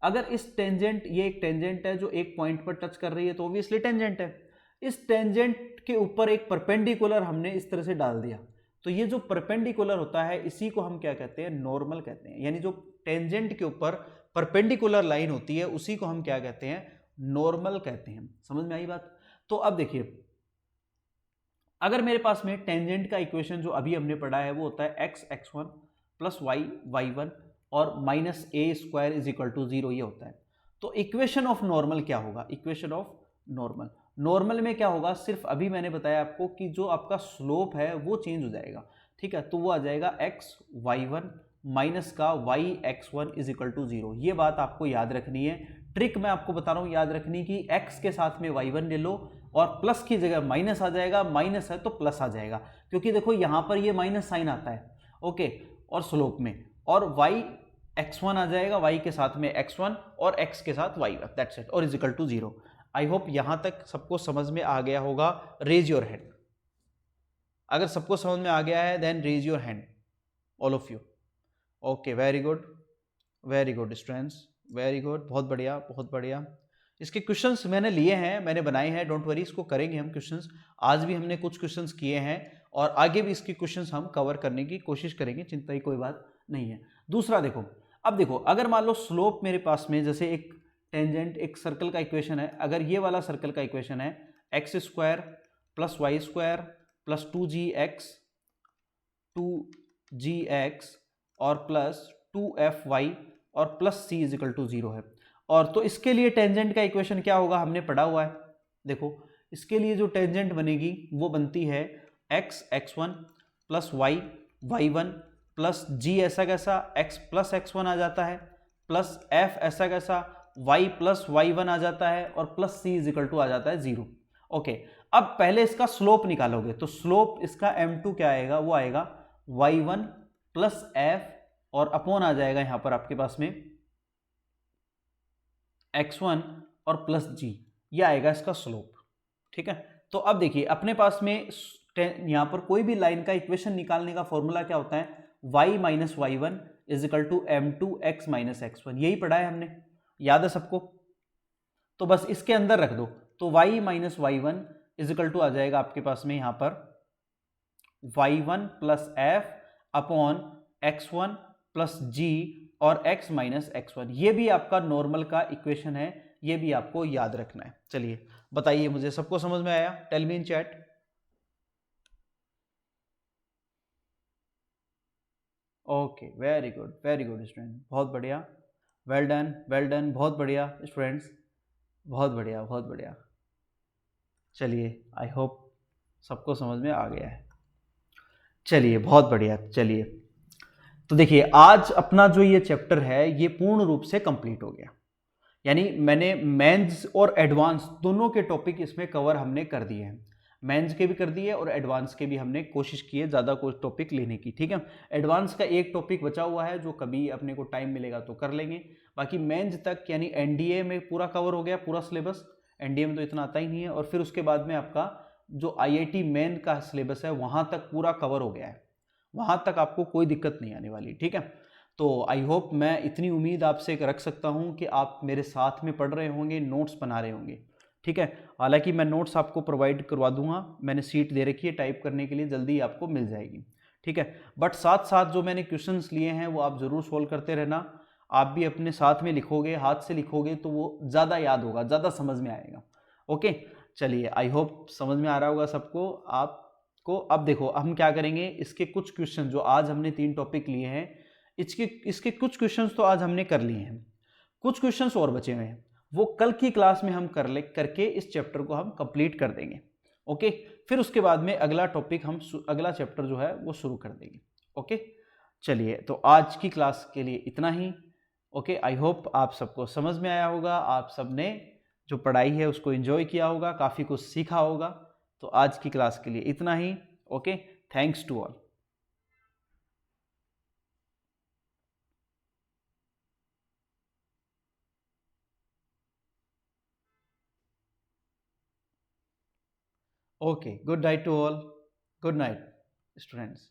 अगर इस टेंजेंट, ये एक टेंजेंट है जो एक पॉइंट पर टच कर रही है, तो ऑब्वियसली टेंजेंट है। इस टेंजेंट के ऊपर एक परपेंडिकुलर हमने इस तरह से डाल दिया, तो ये जो परपेंडिकुलर होता है इसी को हम क्या कहते हैं, नॉर्मल कहते हैं। यानी जो टेंजेंट के ऊपर परपेंडिकुलर लाइन होती है उसी को हम क्या कहते हैं, नॉर्मल कहते हैं। समझ में आई बात? तो अब देखिए अगर मेरे पास में टेंजेंट का इक्वेशन जो अभी हमने पढ़ा है वो होता है x x1 plus y y1 और minus A square is equal to 0, ये होता है। तो इक्वेशन ऑफ नॉर्मल क्या होगा, इक्वेशन ऑफ नॉर्मल, नॉर्मल में क्या होगा, सिर्फ अभी मैंने बताया आपको कि जो आपका स्लोप है वो चेंज हो जाएगा, ठीक है, तो वो आ जाएगा एक्स वाई वन माइनस का Y x one is equal to 0। ये बात आपको याद रखनी है, ट्रिक मैं आपको बता रहा हूँ याद रखनी की x के साथ में y1 ले लो और प्लस की जगह माइनस आ जाएगा, माइनस है तो प्लस आ जाएगा, क्योंकि देखो यहां पर ये माइनस साइन आता है, ओके, और स्लोप में, और y x1 आ जाएगा, y के साथ में x1 और x के साथ y1, दैट्स इट, और is equal to 0। I hope यहां तक सबको समझ में आ गया होगा। रेज योर हैंड, अगर सबको समझ में आ गया है then raise your hand, all of you. Okay, very good students, very good, बहुत बढ़िया बहुत बढ़िया। इसके क्वेश्चंस मैंने लिए हैं, मैंने बनाए हैं, डोंट वरी, इसको करेंगे हम क्वेश्चंस। आज भी हमने कुछ क्वेश्चंस किए हैं और आगे भी इसके क्वेश्चंस हम कवर करने की कोशिश करेंगे, चिंता की कोई बात नहीं है। दूसरा देखो, अब देखो अगर मान लो स्लोप मेरे पास में जैसे एक टेंजेंट एक सर्कल का इक्वेशन है, अगर ये वाला सर्कल का इक्वेशन है x square plus Y square plus 2gx और प्लस 2fy और plus c is equal to 0 है, और तो इसके लिए टेंजेंट का इक्वेशन क्या होगा, हमने पढ़ा हुआ है। देखो इसके लिए जो टेंजेंट बनेगी वो बनती है x x1 plus y y1 plus g ऐसा कैसा x प्लस x1 आ जाता है, प्लस f ऐसा कैसा y प्लस y1 आ जाता है, और plus c is equal to आ जाता है 0। ओके, अब पहले इसका स्लोप निकालोगे तो स्लोप इसका m2 क्या आएगा, वो आएगा y1 प्लस f और अपॉन आ जाएगा यहां पर आपके पास में x1 और प्लस g, ये आएगा इसका स्लोप, ठीक है। तो अब देखिए अपने पास में यहां पर कोई भी लाइन का इक्वेशन निकालने का फॉर्मूला क्या होता है, y minus y one is equal to m2 x minus x1, यही पढ़ा है हमने, याद है सबको। तो बस इसके अंदर रख दो, तो y minus y one is equal to आ जाएगा आपके पास में यहां पर y1 plus f upon x1 plus g और x माइनस x1, ये भी आपका नॉर्मल का इक्वेशन है, ये भी आपको याद रखना है। चलिए बताइए मुझे, सबको समझ में आया, tell me in chat. Okay, very good student, बहुत बढ़िया, वेल डन, बहुत बढ़िया स्टूडेंट्स, बहुत बढ़िया। चलिए आई होप सबको समझ में आ गया है, चलिए बहुत बढ़िया। चलिए तो देखिए आज अपना जो ये चैप्टर है ये पूर्ण रूप से कंप्लीट हो गया, यानी मैंने मेंस और एडवांस दोनों के टॉपिक इसमें कवर हमने कर दिए हैं, मेंस के भी कर दिए और एडवांस के भी हमने कोशिश की है ज़्यादा कुछ टॉपिक लेने की, ठीक है। एडवांस का एक टॉपिक बचा हुआ है जो कभी अपने को टाइम मिलेगा तो कर लेंगे, बाकी मेंस तक यानी एनडीए में पूरा कवर हो गया पूरा सिलेबस, एनडीए में तो इतना आता ही नहीं है, और फिर उसके बाद में आपका जो आईआईटी मेन का सिलेबस है वहाँ तक पूरा कवर हो गया है, वहाँ तक आपको कोई दिक्कत नहीं आने वाली, ठीक है। तो आई होप मैं इतनी उम्मीद आपसे रख सकता हूँ कि आप मेरे साथ में पढ़ रहे होंगे, नोट्स बना रहे होंगे, ठीक है। हालांकि मैं नोट्स आपको प्रोवाइड करवा दूंगा, मैंने सीट दे रखी है टाइप करने के लिए, जल्दी आपको मिल जाएगी, ठीक है। बट साथ साथ जो मैंने क्वेश्चंस लिए हैं वो आप ज़रूर सोल्व करते रहना, आप भी अपने साथ में लिखोगे, हाथ से लिखोगे तो वो ज़्यादा याद होगा, ज़्यादा समझ में आएगा। ओके, चलिए आई होप समझ में आ रहा होगा सबको आपको। अब देखो हम क्या करेंगे, इसके कुछ क्वेश्चन जो आज हमने 3 टॉपिक लिए हैं इसके कुछ क्वेश्चंस तो आज हमने कर लिए हैं, कुछ क्वेश्चंस और बचे हुए हैं, वो कल की क्लास में हम करके इस चैप्टर को हम कंप्लीट कर देंगे। ओके, फिर उसके बाद में अगला टॉपिक हम अगला चैप्टर जो है वो शुरू कर देंगे। ओके, चलिए तो आज की क्लास के लिए इतना ही। ओके, आई होप आप सबको समझ में आया होगा, आप सबने जो पढ़ाई है उसको एंजॉय किया होगा, काफ़ी कुछ सीखा होगा। तो आज की क्लास के लिए इतना ही। Okay, thanks to all. Okay, good night to all. Good night, students.